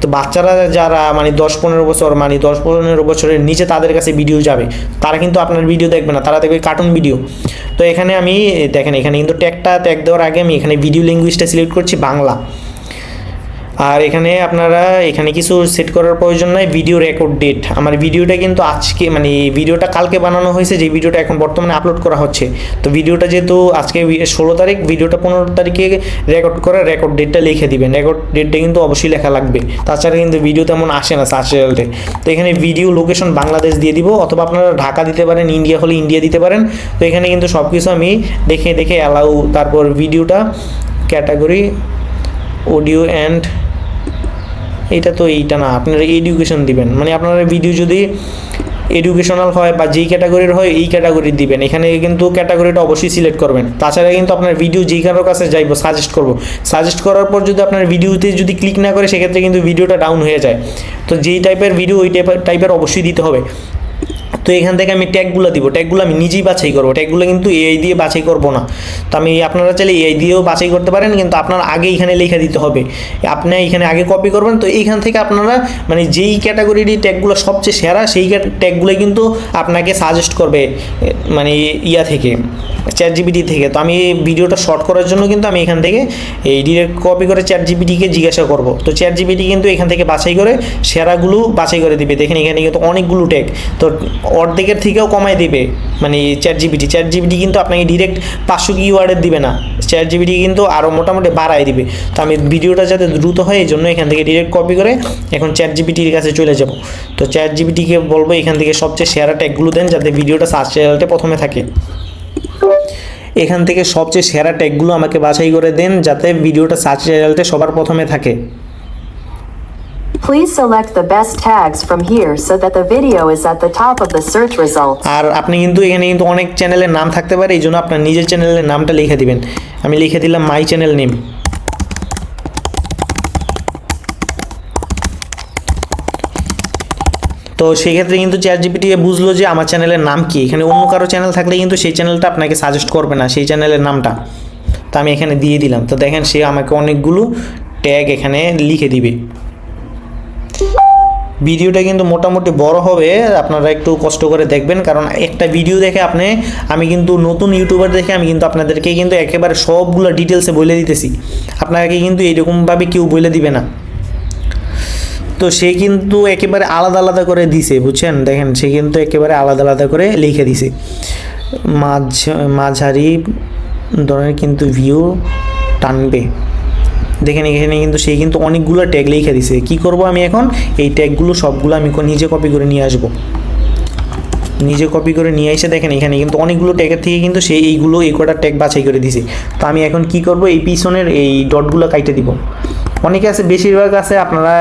তো বাচ্চারা যারা মানে 10-15 বছর মানে 10-15 বছরের নিচে তাদের কাছে ভিডিও যাবে, তারা কিন্তু আপনার ভিডিও দেখবে না, তারা দেখবে কার্টুন ভিডিও। তো এখানে আমি দেখেন এখানে কিন্তু ট্যাগ দেওয়ার আগে আমি এখানে ভিডিও ল্যাঙ্গুয়েজটা সিলেক্ট করছি বাংলা। আর এখানে আপনারা এখানে কিছু সেট করার প্রয়োজন নাই। ভিডিও রেকর্ড ডেট, আমার ভিডিওটা কিন্তু আজকে মানে ভিডিওটা কালকে বানানো হয়েছে, যে ভিডিওটা এখন বর্তমানে আপলোড করা হচ্ছে। তো ভিডিওটা যেহেতু আজকে 16 তারিখ, ভিডিওটা 15 তারিখে রেকর্ড করে রেকর্ড ডেটটা লিখে দিবেন। রেকর্ড ডেটটা কিন্তু অবশ্যই লেখা লাগবে, তাছাড়া কিন্তু ভিডিও তেমন আসে না সার্চ রেজাল্টে। তো এখানে ভিডিও লোকেশন বাংলাদেশ দিয়ে দিব, অথবা আপনারা ঢাকা দিতে পারেন, ইন্ডিয়া হলে ইন্ডিয়া দিতে পারেন। তো এখানে কিন্তু সব কিছু আমি দেখে অ্যালাউ, তারপর ভিডিওটা ক্যাটাগরি অডিও অ্যান্ড এটা তো এইটা না, আপনারা এডুকেশন দিবেন, মানে আপনারা ভিডিও যদি এডুকেশনাল হয় বা যেই ক্যাটাগরির হয় এই ক্যাটাগরি দিবেন। এখানে কিন্তু ক্যাটাগরিটা অবশ্যই সিলেক্ট করবেন, তাছাড়া কিন্তু আপনার ভিডিও যেই কারোর কাছে যাইব সাজেস্ট করার পর যদি আপনার ভিডিওতে যদি ক্লিক না করে, সেক্ষেত্রে কিন্তু ভিডিওটা ডাউন হয়ে যায়। তো যেই টাইপের ভিডিও ওই টাইপের অবশ্যই দিতে হবে। তো এখান থেকে আমি ট্যাগগুলো দিব, ট্যাগগুলো আমি নিজেই বাছাই করবো, ট্যাগগুলো কিন্তু এআই দিয়ে বাছাই করব না। তো আমি আপনারা চাইলে এআই দিয়েও বাছাই করতে পারেন, কিন্তু আপনার আগে এখানে লেখা দিতে হবে, আপনি এখানে আগে কপি করবেন। তো এইখান থেকে আপনারা মানে যেই ক্যাটাগরির ট্যাগগুলো সবচেয়ে সেরা, সেই ট্যাগগুলো কিন্তু আপনাকে সাজেস্ট করবে মানে ইয়া থেকে, চ্যাটজিপিটি থেকে। তো আমি ভিডিওটা শর্ট করার জন্য কিন্তু আমি এখান থেকে এই ডিরেক্ট কপি করে চ্যাটজিপিটিকে জিজ্ঞাসা করব। তো চ্যাটজিপিটি কিন্তু এখান থেকে বাছাই করে সেরাগুলো বাছাই করে দিবে। দেখেন এখানে কিন্তু অনেকগুলো ট্যাগ, তো অর্ধেকের থেকেও কমায় দিবে মানে চ্যাটজিপিটি কিন্তু আপনাকে ডিরেক্ট 500 কিওয়ার্ডের দিবে না, চ্যাটজিপিটি কিন্তু আরও মোটামুটি বাড়ায় দিবে। তো আমি ভিডিওটা যাতে দ্রুত হয় এই জন্য এখান থেকে ডিরেক্ট কপি করে এখন চ্যাটজিপিটির কাছে চলে যাব। তো চ্যাটজিপিটিকে বলবো এখান থেকে সবচেয়ে সেরা ট্যাগগুলো দেন, যাতে ভিডিওটা সার্চ রেজাল্টে প্রথমে থাকে। এখান থেকে সবচেয়ে সেরা ট্যাগগুলো আমাকে বাছাই করে দেন, যাতে ভিডিওটা সার্চ রেজাল্টে সবার প্রথমে থাকে। Please select the best tags from here so that the video is at the top of the search results. আর আপনি কিন্তু এখানে কিন্তু অনেক চ্যানেলের নাম থাকতে পারে, এই জন্য আপনার নিজের চ্যানেলের নামটা লিখে দিবেন। আমি লিখে দিলাম মাই চ্যানেল নেম। তো সেই ক্ষেত্রে কিন্তু চ্যাটজিপিটি বুঝলো যে আমার চ্যানেলের নাম কি। এখানে অন্য কারো চ্যানেল থাকলে কিন্তু সেই চ্যানেলটা আপনাকে সাজেস্ট করবে না, সেই চ্যানেলের নামটা। তো আমি এখানে দিয়ে দিলাম। তো দেখেন সে আমাকে অনেকগুলো ট্যাগ এখানে লিখে দিবে। ভিডিওটা কিন্তু মোটামুটি বড় হবে, আপনারা একটু কষ্ট করে দেখবেন, কারণ একটা ভিডিও দেখে আমি কিন্তু নতুন ইউটিউবার দেখে আমি কিন্তু আপনাদেরকে কিন্তু একেবারে সবগুলো ডিটেলসে বলে দিতেছি, আপনাকে কিন্তু এইরকমভাবে কেউ বলে দিবে না। তো সে কিন্তু একেবারে আলাদা আলাদা করে দিছে, বুঝছেন, দেখেন সে কিন্তু একেবারে আলাদা আলাদা করে লিখে দিছে, মাঝারি ধরনের কিন্তু ভিউ টানবে। দেখেন এখানে কিন্তু সে কিন্তু অনেকগুলো ট্যাগ লিখে দিছে। কি করব আমি এখন, এই ট্যাগগুলো সবগুলো আমি নিজে কপি করে নিয়ে আসবো, নিজে কপি করে নিয়ে এসে দেখেন এখানে কিন্তু অনেকগুলো ট্যাগের থেকে কিন্তু সে এই কটা ট্যাগ বাছাই করে দিছে। তো আমি এখন কি করব, এই পিছনের এই ডটগুলো কাটে দিব। অনেকে আছে, বেশিরভাগ আছে আপনারা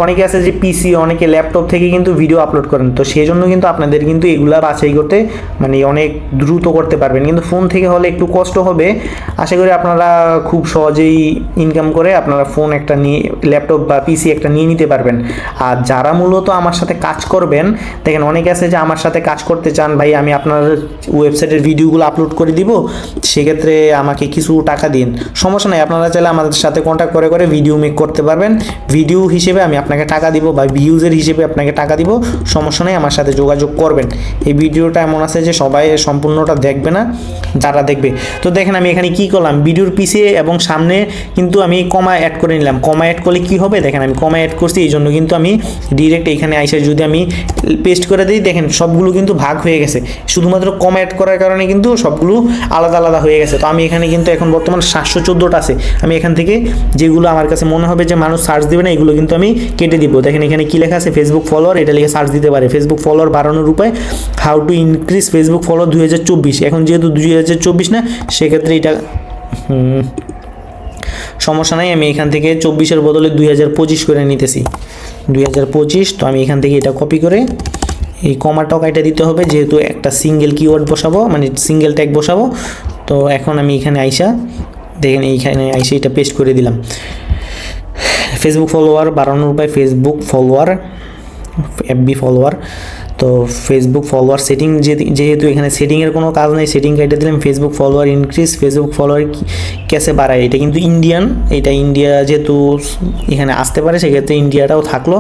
অনেকে আছে যে পিসি, অনেকে ল্যাপটপ থেকে কিন্তু ভিডিও আপলোড করেন, তো সেই জন্য কিন্তু আপনাদের কিন্তু এগুলা বাছাই করতে অনেক দ্রুত করতে পারবেন, কিন্তু ফোন থেকে হলে একটু কষ্ট হবে। আশা করি আপনারা খুব সহজেই ইনকাম করে আপনারা ফোন একটা নিয়ে, ল্যাপটপ বা পিসি একটা নিয়ে নিতে পারবেন। আর যারা মূলত আমার সাথে কাজ করবেন, দেখেন অনেকে আছে যে আমার সাথে কাজ করতে চান, ভাই আমি আপনার ওয়েবসাইটের ভিডিওগুলো আপলোড করে দিব, সেক্ষেত্রে আমাকে কিছু টাকা দিন। সমস্যা নেই, আপনারা চাইলে আমাদের সাথে কন্ট্যাক্ট করে ভিডিও মেক করতে পারবেন। ভিডিও হিসেবে আমি আপনাকে টাকা দিব বা ভিউজের হিসেবে আপনাকে টাকা দিব, সমস্যা নেই, আমার সাথে যোগাযোগ করবেন। এই ভিডিওটা এমন আছে যে সবাই সম্পূর্ণটা দেখবে না, যারা দেখবে। তো দেখেন আমি এখানে কি করলাম, ভিডিওর পিছে এবং সামনে কিন্তু আমি কমা অ্যাড করে নিলাম। কমা অ্যাড করলে কি হবে, দেখেন আমি কমা অ্যাড করছি, এই জন্য কিন্তু আমি ডিরেক্ট এখানে আইসা যদি আমি পেস্ট করে দিই, দেখেন সবগুলো কিন্তু ভাগ হয়ে গেছে, শুধুমাত্র কমা অ্যাড করার কারণে কিন্তু সবগুলো আলাদা আলাদা হয়ে গেছে। তো আমি এখানে কিন্তু এখন বর্তমান 714টা আছে, আমি এখান থেকে যেগুলো আমার কাছে মনে হবে যে মানুষ সার্চ দেবে না, এগুলো কিন্তু আমি কেটে দিব। দেখেন এখানে কি লেখা আছে, ফেসবুক ফলোয়ার, এটা লিখে সার্চ দিতে পারে। ফেসবুক ফলোয়ার বাড়ানোর উপায়, how to increase Facebook follower 2024। এখন যেহেতু 2024 না, সেক্ষেত্রে এটা সমস্যা নাই, আমি এখান থেকে 24-এর বদলে 2025 করে নিতেছি, 2025। তো আমি এখান থেকে এটা কপি করে এই কমাটাও কাটা দিতে হবে, যেহেতু একটা সিঙ্গেল কিওয়ার্ড বসাবো, সিঙ্গেল ট্যাগ বসাবো। তো এখন আমি এখানে আইসা, দেখেন এইখানে আইসা এটা পেস্ট করে দিলাম। ফেসবুক ফলোয়ার বাড়ানোর উপায়, ফেসবুক ফলোয়ার, এফবি ফলোয়ার। তো ফেসবুক ফলোয়ার সেটিং, যেহেতু এখানে সেটিংয়ের কোনো কাজ নেই, সেটিং কেটে দিলাম। Facebook follower increase, Facebook follower কেসে বাড়ায়, এটা কিন্তু ইন্ডিয়ান, এটা ইন্ডিয়া যেহেতু এখানে আসতে পারে, সেক্ষেত্রে ইন্ডিয়াটাও থাকলো।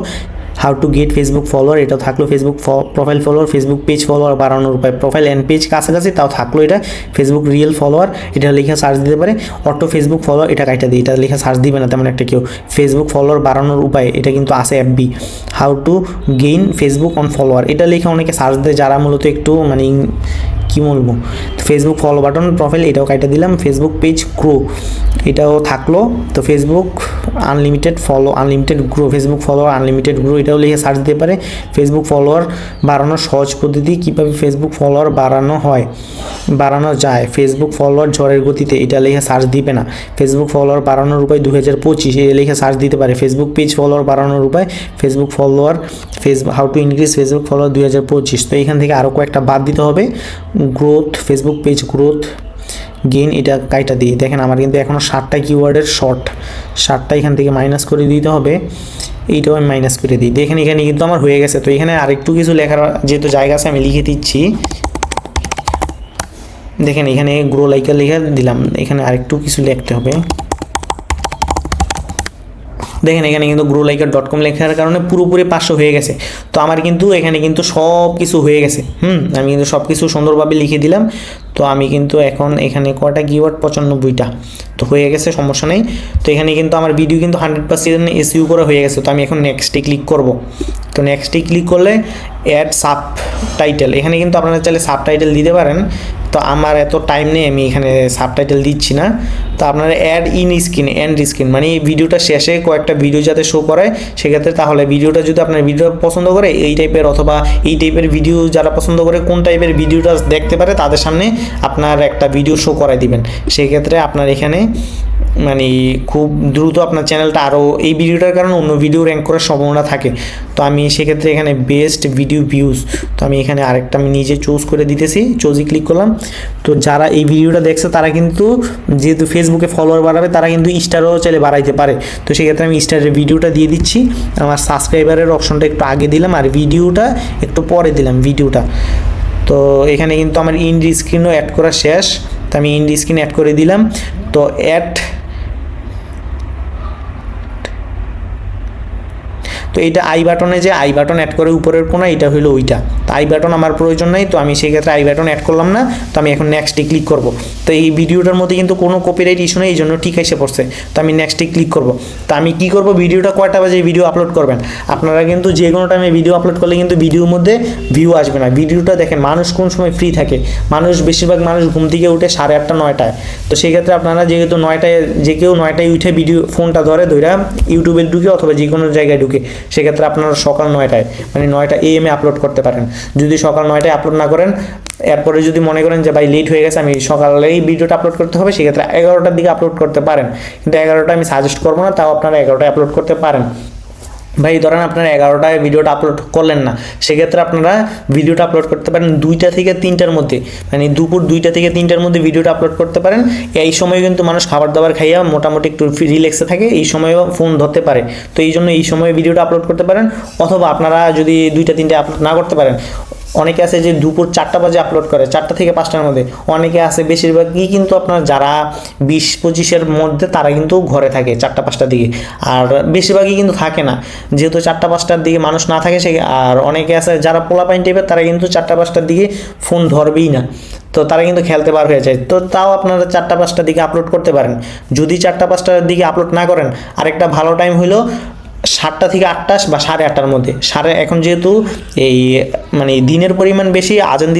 How to get Facebook follower, এটাও থাকলো। Facebook profile follower, Facebook page follower বাড়ানোর উপায়, প্রোফাইল অ্যান্ড পেজ কাছাকাছি, তাও থাকলো এটা। ফেসবুক রিয়েল ফলোয়ার, এটা লিখে সার্চ দিতে পারে। অটো ফেসবুক ফলোয়ার, এটা কাইটা দিই, এটা লিখে সার্চ দিবে না তেমন একটা কেউ। ফেসবুক ফলোয়ার বাড়ানোর উপায়, এটা কিন্তু আছে FB. How to gain Facebook on follower, এটা লিখে অনেকে সার্চ দেয় যারা মূলত একটু কি বলবো, ফেসবুক ফলো বাটন, প্রোফাইল, এটাও কাইটা দিলাম। ফেসবুক পেজ গ্রো, এটাও থাকলো। তো Facebook unlimited follow, unlimited grow, Facebook follower unlimited grow, এটাও লিখে সার্চ দিতে পারে। ফেসবুক ফলোয়ার বাড়ানোর সহজ পদ্ধতি, কীভাবে ফেসবুক ফলোয়ার বাড়ানো যায়, ফেসবুক ফলোয়ার ঝড়ের গতিতে, এটা লিখে সার্চ দিবে না। ফেসবুক ফলোয়ার বাড়ানোর উপায় 2025, এটা লিখে সার্চ দিতে পারে। ফেসবুক পেজ ফলোয়ার বাড়ানোর উপায়, Facebook follower, how to increase Facebook follower 2025। তো এখান থেকে আরও কয়েকটা বাদ দিতে হবে। Growth, Facebook page growth gain, এটা কাইটা দিই। দেখেন আমার কিন্তু এখনও 7টা কিওয়ার্ডের শর্ট, 7টা এখান থেকে মাইনাস করে দিতে হবে, এইটাও আমি মাইনাস করে দিই। দেখেন এখানে কিন্তু আমার হয়ে গেছে। তো এখানে আরেকটু কিছু লেখার যেহেতু জায়গা আছে, আমি লিখে দিচ্ছি। দেখেন এখানে গ্রো লাইকার লিখে দিলাম, এখানে আরেকটু কিছু লিখতে হবে। দেখেন এখানে কিন্তু growliker.com লেখার কারণে পুরোপুরি 500 হয়ে গেছে। তো আমার কিন্তু এখানে কিন্তু সব কিছু হয়ে গেছে, আমি কিন্তু সব কিছু সুন্দরভাবে লিখে দিলাম। তো আমি কিন্তু এখন এখানে কয়টা কিওয়ার্ড, 95টা, তো হয়ে গেছে, সমস্যা নেই। তো এখানে কিন্তু আমার ভিডিও কিন্তু 100% এসইউ করা হয়ে গেছে। তো আমি এখন নেক্সটে ক্লিক করব। তো নেক্সটে ক্লিক করলে অ্যাড সাব টাইটেল, এখানে কিন্তু আপনারা চাইলে সাব টাইটেল দিতে পারেন। তো আমার এত টাইম নেই, আমি এখানে সাব টাইটেল দিচ্ছি না। তো আপনারা add in screen, end screen, মানে এই ভিডিওটা শেষে কয়েকটা ভিডিও যাতে শো করায়, সেক্ষেত্রে তাহলে ভিডিওটা যদি আপনার ভিডিও পছন্দ করে এই টাইপের, অথবা এই টাইপের ভিডিও যারা পছন্দ করে কোন টাইপের ভিডিওটা দেখতে পারে, তাদের সামনে আপনার একটা ভিডিও শো করায় দিবেন। সেক্ষেত্রে আপনার এখানে খুব দ্রুত আপনার চ্যানেলটা আরও, এই ভিডিওটার কারণে অন্য ভিডিও র্যাঙ্ক করার সম্ভাবনা থাকে। তো আমি সেক্ষেত্রে এখানে বেস্ট ভিডিও ভিউজ, তো আমি এখানে আরেকটা আমি নিজে চুজ করে দিতেছি, চুজে ক্লিক করলাম। তো যারা এই ভিডিওটা দেখছে তারা কিন্তু যেহেতু ফেসবুকে ফলোয়ার বাড়াবে, তারা কিন্তু স্টারও চাইলে বাড়াইতে পারে। তো সেক্ষেত্রে আমি স্টারের ভিডিওটা দিয়ে দিচ্ছি, আমার সাবস্ক্রাইবারের অপশনটা একটু আগে দিলাম, আর ভিডিওটা একটু পরে দিলাম ভিডিওটা। তো এখানে কিন্তু আমার ইন্ড স্ক্রিনও অ্যাড করা শেষ, তো আমি ইন্ড স্ক্রিন অ্যাড করে দিলাম। তো তো এইটা আই বাটনে যে আই বাটন অ্যাড করে উপরের কোণা, এটা হলো ওইটা। তো আই বাটন আমার প্রয়োজন নাই, তো আমি সেক্ষেত্রে আই বাটন অ্যাড করলাম না। তো আমি এখন নেক্সটে ক্লিক করব। তো এই ভিডিওটার মধ্যে কিন্তু কোনো কপিরাইট ইস্যু নেই, এই জন্য ঠিক এসে পড়ছে। তো আমি নেক্সটে ক্লিক করব। তো আমি কি করব, ভিডিওটা কয়টা বাজে ভিডিও আপলোড করবেন, আপনারা কিন্তু যে কোনো টাইমে ভিডিও আপলোড করলে কিন্তু ভিডিওর মধ্যে ভিউ আসবে না। ভিডিওটা দেখেন মানুষ কোন সময় ফ্রি থাকে, মানুষ বেশিরভাগ মানুষ ঘুম থেকে উঠে 8:30 9টায়। তো সেক্ষেত্রে আপনারা যেহেতু 9টায়, যে কেউ 9টায় উঠে ভিডিও ফোনটা ধরে ইউটিউবে ঢুকে অথবা যে কোনো জায়গায় ঢুকে, সেক্ষেত্রে আপনারা সকাল 9টায় মানে 9টা AM এ আপলোড করতে পারেন। যদি সকাল 9টায় আপলোড না করেন, এরপরে যদি মনে করেন যে ভাই লেট হয়ে গেছে, আমি সকালেই ভিডিওটা আপলোড করতে হবে, সেক্ষেত্রে 11টার দিকে আপলোড করতে পারেন। কিন্তু 11টা আমি সাজেস্ট করবো না, তাও আপনারা 11টায় আপলোড করতে পারেন। ভাই ধরেন আপনারা 11টায় ভিডিওটা আপলোড করলেন না, সেক্ষেত্রে আপনারা ভিডিওটা আপলোড করতে পারেন 2টা থেকে 3টার মধ্যে, মানে দুপুর 2টা থেকে 3টার মধ্যে ভিডিওটা আপলোড করতে পারেন। এই সময় কিন্তু মানুষ খাবার দাবার খাইয়া মোটামুটি একটু রিল্যাক্সে থাকে, এই সময়ও ফোন ধরতে পারে। তো এই জন্য এই সময় ভিডিওটা আপলোড করতে পারেন। অথবা আপনারা যদি 2টা 3টে আপলোড না করতে পারেন, অনেকে আছে যে দুপুর 4টা বাজে আপলোড করে, 4টা থেকে 5টার মধ্যে। অনেকে আছে, বেশিরভাগই কিন্তু আপনার যারা 20-25-এর মধ্যে, তারা কিন্তু ঘরে থাকে 4টা 5টার দিকে, আর বেশিরভাগই কিন্তু থাকে না, যেহেতু 4টা 5টার দিকে মানুষ না থাকে সে। আর অনেকে আছে যারা পোলাপাইন টাইপের, তারা কিন্তু 4টা 5টার দিকে ফোন ধরবেই না, তো তারা কিন্তু খেলতে বার হয়ে যায়। তো তাও আপনারা 4টা 5টার দিকে আপলোড করতে পারেন। যদি 4টা 5টার দিকে আপলোড না করেন, আরেকটা ভালো টাইম হলো 7টা থেকে 8টা বা 8:30টার মধ্যে। এখন যেহেতু এই মানে দিনের পরিমাণ বেশি, আজান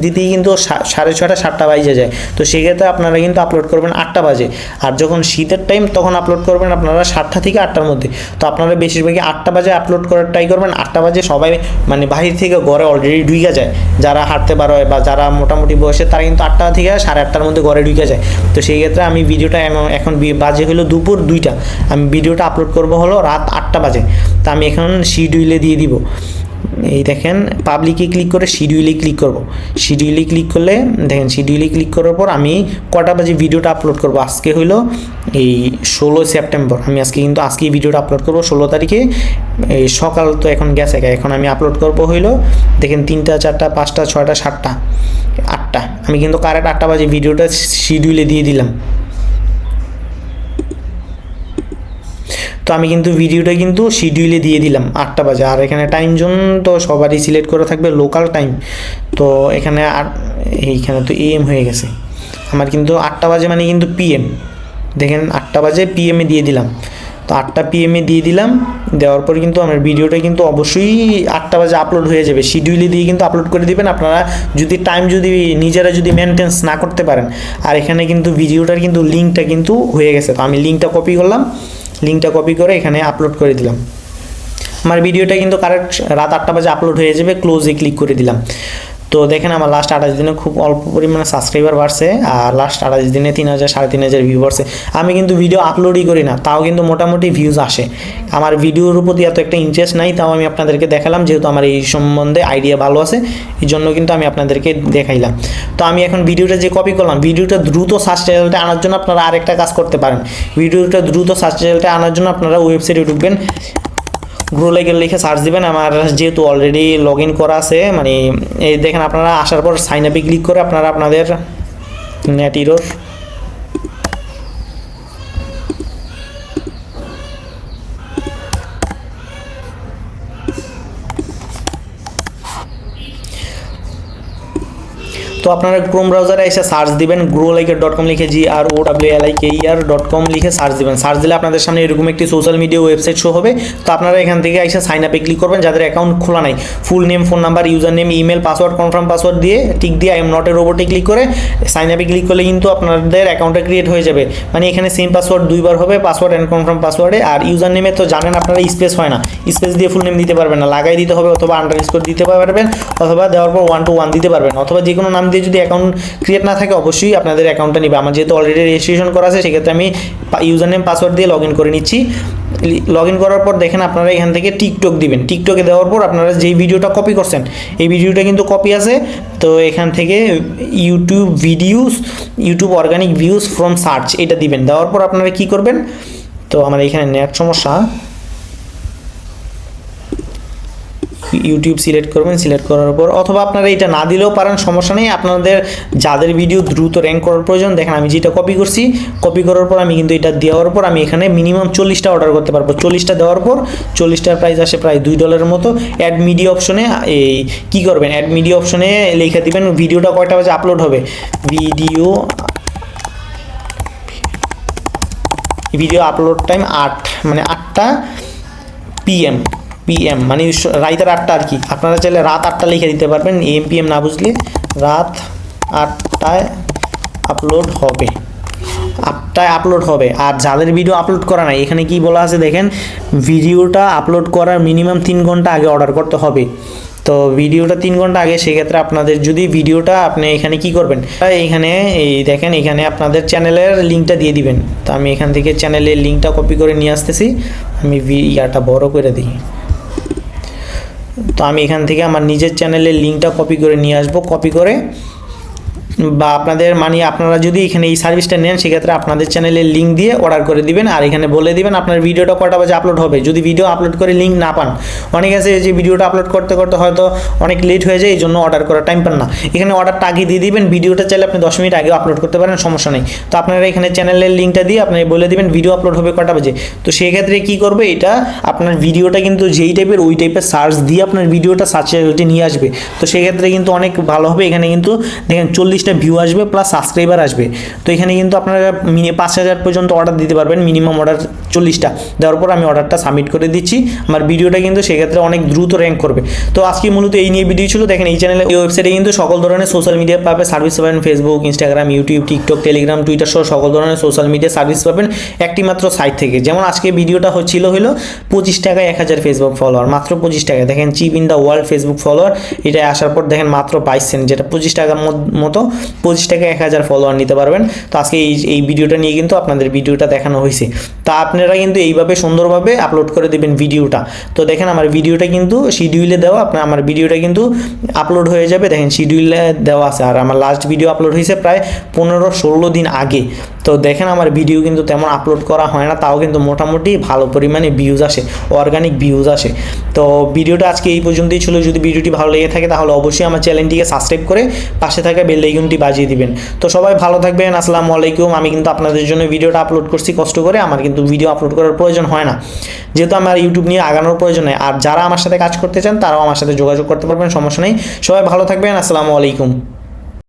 দিতেই কিন্তু 6:30 7টা বাজে যায়। তো সেক্ষেত্রে আপনারা কিন্তু আপলোড করবেন 8টা বাজে। আর যখন শীতের টাইম, তখন আপলোড করবেন আপনারা 7টা থেকে 8টার মধ্যে। তো আপনারা বেশিরভাগই 8টা বাজে আপলোড করার ট্রাই করবেন। 8টা বাজে সবাই মানে বাহির থেকে ঘরে অলরেডি ঢুকে যায়, যারা হাঁটতে বার হয় বা যারা মোটামুটি বয়সে, তারা কিন্তু 8টা থেকে 8:30টার মধ্যে ঘরে ঢুকে যায়। তো সেই ক্ষেত্রে আমি ভিডিওটা এখন বাজে হলো দুপুর 2টা, আমি ভিডিওটা আপলোড করবো হলো রাত 8টা বাজে। তা আমি এখন শিডিউলে দিয়ে দিব। এই দেখেন, পাবলিকে ক্লিক করে শিডিউলে ক্লিক করব। শিডিউলে ক্লিক করলে দেখেন, শিডিউলে ক্লিক করার পর আমি কটা বাজে ভিডিওটা আপলোড করব। আজকে হইলো এই 16 সেপ্টেম্বর, আমি আজকেই ভিডিওটা আপলোড করব 16 তারিখে। এই সকাল তো এখন গেছে, এখন আমি আপলোড করব হইলো দেখেন 3টা 4টা 5টা 6টা 7টা 8টা। আমি কিন্তু কারেক্ট 8টা বাজে ভিডিওটা শিডিউলে দিয়ে দিলাম। তো আমি কিন্তু ভিডিওটা কিন্তু শিডিউলে দিয়ে দিলাম 8টা বাজে। আর এখানে টাইম জোন তো সবারই সিলেক্ট করা থাকবে লোকাল টাইম। তো এইখানে তো AM হয়ে গেছে আমার, কিন্তু 8টা বাজে মানে কিন্তু PM। দেখেন 8টা বাজে PM-এ দিয়ে দিলাম। তো 8টা PM-এ দিয়ে দিলাম, দেওয়ার পর কিন্তু আমার ভিডিওটা কিন্তু অবশ্যই 8টা বাজে আপলোড হয়ে যাবে। শিডিউলে দিয়ে কিন্তু আপলোড করে দিবেন আপনারা, যদি টাইম নিজেরা মেনটেন্স না করতে পারেন। আর এখানে কিন্তু ভিডিওটার কিন্তু লিঙ্কটা কিন্তু হয়ে গেছে। তো আমি লিঙ্কটা কপি করলাম, লিঙ্কটা কপি করে এখানে আপলোড করে দিলাম। আমার ভিডিওটা কিন্তু কারেক্ট রাত 8টা বাজে আপলোড হয়ে যাবে। ক্লোজে ক্লিক করে দিলাম। তো দেখেন আমার লাস্ট 28 দিনে খুব অল্প পরিমাণে সাবস্ক্রাইবার বাড়ছে, আর লাস্ট 28 দিনে 3000 3,500 ভিউ বাড়ছে। আমি কিন্তু ভিডিও আপলোডই করি না, তাও কিন্তু মোটামুটি ভিউজ আসে। আমার ভিডিওর প্রতি এত একটা ইন্টারেস্ট নাই, তাও আমি আপনাদেরকে দেখালাম, যেহেতু আমার এই সম্বন্ধে আইডিয়া ভালো আছে, এই জন্য কিন্তু আমি আপনাদেরকে দেখাইলাম। তো আমি এখন ভিডিওটা যে কপি করলাম, ভিডিওটা দ্রুত সার্চ রেজাল্টে আনার জন্য আপনারা আরেকটা কাজ করতে পারেন। ভিডিওটা দ্রুত সার্চ রেজাল্টে আনার জন্য আপনারা ওয়েবসাইটে ঢুকবেন, গ্রো লাইক লিখে সার্চ দিবেন। আমার যেহেতু অলরেডি লগ ইন করা আছে, মানে এই দেখেন আপনারা আসার পর সাইন আপে ক্লিক করে আপনারা আপনাদের নেট ইরোর তো আপনারা ক্রোম ব্রাউজারে এসে সার্চ দিবেন growliker.com লিখে growliker.com লিখে সার্চ দিবেন। সার্চ দিলে আপনাদের সামনে এরকম একটি সোশ্যাল মিডিয়া ওয়েবসাইট শো হবে। তো আপনারা এখান থেকে এসে সাইন আপে ক্লিক করবেন, যাদের অ্যাকাউন্ট খোলা নাই। Full name, phone number, user name, email, password, confirm password দিয়ে টিক দিয়ে আই এম নট এ রোবটে ক্লিক করে সাইন আপে ক্লিক করলে কিন্তু আপনাদের অ্যাকাউন্টটা ক্রিয়েট হয়ে যাবে। মানে এখানে সেম পাসওয়ার্ড 2বার হবে, পাসওয়ার্ড অ্যান্ড কনফার্ম পাসওয়ার্ডে। আর ইউজার নেমে তো জানেন আপনারা স্পেস হয় না, স্পেস দিয়ে ফুল নেম দিতে পারবেন না, লাগাই দিতে হবে, অথবা আন্ডারস্কোর দিতে পারবেন, অথবা দেওয়ার পর 1 to 1 দিতে পারবেন, অথবা যে কোনো নাম দিয়ে যদি অ্যাকাউন্ট ক্রিয়েট না থাকে অবশ্যই আপনাদের অ্যাকাউন্টটা নিবে। আমার যেহেতু অলরেডি রেজিস্ট্রেশন করা আছে, সেক্ষেত্রে আমি ইউজার নেম পাসওয়ার্ড দিয়ে লগ ইন করে নিচ্ছি। লগ ইন করার পর দেখেন আপনারা এখান থেকে টিকটক দিবেন। টিকটকে দেওয়ার পর আপনারা যেই ভিডিওটা কপি করছেন, এই ভিডিওটা কিন্তু কপি আছে। তো এখান থেকে YouTube organic views from search এটা দিবেন। দেওয়ার পর আপনারা কি করবেন, তো আমার এখানে নেট সমস্যা, ইউটিউব সিলেক্ট করবেন, সিলেক্ট করার পর অথবা আপনারা এটা না দিলেও পারেন, সমস্যা নেই। আপনাদের যাদের ভিডিও দ্রুত র্যাঙ্ক করার প্রয়োজন, দেখেন আমি যেটা কপি করছি, কপি করার পর আমি কিন্তু এটা দেওয়ার পর আমি এখানে মিনিমাম 40টা অর্ডার করতে পারবো। 40টা দেওয়ার পর 40টার প্রাইস আসে প্রায় $2 মতো। অ্যাড মিডিয়া অপশনে এই কী করবেন, অ্যাড মিডিয়া অপশনে লিখে দিবেন ভিডিওটা কয়টা বাজে আপলোড হবে। ভিডিও আপলোড টাইম 8, মানে 8টা PM মানে রাইতের 8টা আর কি। আপনারা চাইলে রাত 8টা লিখে দিতে পারবেন, AM PM না বুঝলে। রাত 8টায় আপলোড হবে, 8টায় আপলোড হবে। আর যাদের ভিডিও আপলোড করা নাই, এখানে কি বলা আছে দেখেন, ভিডিওটা আপলোড করার মিনিমাম 3 ঘন্টা আগে অর্ডার করতে হবে। তো ভিডিওটা 3 ঘন্টা আগে, সেক্ষেত্রে আপনাদের যদি ভিডিওটা আপনি এখানে কি করবেন, এইখানে এই দেখেন এখানে আপনাদের চ্যানেলের লিঙ্কটা দিয়ে দিবেন। তো আমি এখান থেকে চ্যানেলের লিঙ্কটা কপি করে নিয়ে আসতেছি, আমি ইয়াটা বড় করে দিই। তো আমি এখান থেকে আমার নিজের চ্যানেলের লিঙ্কটা কপি করে নিয়ে আসবো। কপি করে বা আপনাদের মানে আপনারা যদি এখানে এই সার্ভিসটা নেন, সেক্ষেত্রে আপনাদের চ্যানেলের লিঙ্ক দিয়ে অর্ডার করে দিবেন। আর এখানে বলে দিবেন আপনার ভিডিওটা কটা বাজে আপলোড হবে। যদি ভিডিও আপলোড করে লিঙ্ক না পান, অনেক আছে যে ভিডিওটা আপলোড করতে করতে হয়তো অনেক লেট হয়ে যায়, এই জন্য অর্ডার করার টাইম পান না। এখানে অর্ডারটা আগে দিয়ে দিবেন, ভিডিওটা চাইলে আপনি 10 মিনিট আগে আপলোড করতে পারেন, সমস্যা নেই। তো আপনারা এখানে চ্যানেলের লিঙ্কটা দিয়ে আপনি বলে দিবেন ভিডিও আপলোড হবে কটা বাজে। তো সেক্ষেত্রে কী করবে, এটা আপনার ভিডিওটা কিন্তু যেই টাইপের ওই টাইপের সার্চ দিয়ে আপনার ভিডিওটা সার্চ রেজাল্টে নিয়ে আসবে। তো সেক্ষেত্রে কিন্তু অনেক ভালো হবে। এখানে কিন্তু দেখেন 40টা ভিউ আসবে প্লাস সাবস্ক্রাইবার আসবে। তো এখানে কিন্তু আপনারা 5000 পর্যন্ত অর্ডার দিতে পারবেন, মিনিমাম অর্ডার 40টা দেওয়ার পর আমি অর্ডারটা সাবমিট করে দিচ্ছি। আমার ভিডিওটা কিন্তু সেক্ষেত্রে অনেক দ্রুত র্যাঙ্ক করবে। তো আজকে মূলত এই নিয়ে ভিডিও ছিল। দেখেন এই চ্যানেলে, এই ওয়েবসাইটে কিন্তু সকল ধরনের সোশ্যাল মিডিয়া পাবে, সার্ভিস পাবেন। Facebook, Instagram, YouTube, TikTok, Telegram, Twitter সহ সকল ধরনের সোশ্যাল মিডিয়া সার্ভিস পাবেন একটি মাত্র সাইট থেকে। যেমন আজকে ভিডিওটা হলো 25 টাকায় 1000 ফেসবুক ফলোয়ার, মাত্র 25 টাকায়। দেখেন cheap in the world Facebook follower, এটা আসার পর দেখেন মাত্র 22 সেন্ট, যেটা 25 টাকার মতো। 25 টাকায় 1000 ফলোয়ার নিতে পারবেন। তো আজকে এই ভিডিওটা নিয়ে কিন্তু আপনাদের ভিডিওটা দেখানো হয়েছে। তা আপনারা কিন্তু এইভাবে সুন্দরভাবে আপলোড করে দেবেন ভিডিওটা। তো দেখেন আমার ভিডিওটা কিন্তু শিডিউলে দেওয়া, আমার ভিডিওটা কিন্তু আপলোড হয়ে যাবে। দেখেন শিডিউলে দেওয়া আছে, আর আমার লাস্ট ভিডিও আপলোড হয়েছে প্রায় 15-16 দিন আগে। তো দেখেন আমার ভিডিও কিন্তু তেমন আপলোড করা হয় না, তাও কিন্তু মোটামুটি ভালো পরিমাণে ভিউজ আসে, অর্গানিক ভিউজ আসে। তো ভিডিওটা আজকে এই পর্যন্তই ছিল। যদি ভিডিওটি ভালো লেগে থাকে তাহলে অবশ্যই আমার চ্যানেলটিকে সাবস্ক্রাইব করে পাশে থাকা বেল আইকনটি বাজিয়ে দিবেন। তো সবাই ভালো থাকবেন, আসসালামু আলাইকুম। আমি কিন্তু আপনাদের জন্য ভিডিওটা আপলোড করছি কষ্ট করে, আমার কিন্তু ভিডিও আপলোড করার প্রয়োজন হয় না, যেহেতু আমার ইউটিউব নিয়ে আগানোর প্রয়োজন হয়। আর যারা আমার সাথে কাজ করতে চান তারাও আমার সাথে যোগাযোগ করতে পারবেন, সমস্যা নেই। সবাই ভালো থাকবেন, আসসালামু আলাইকুম।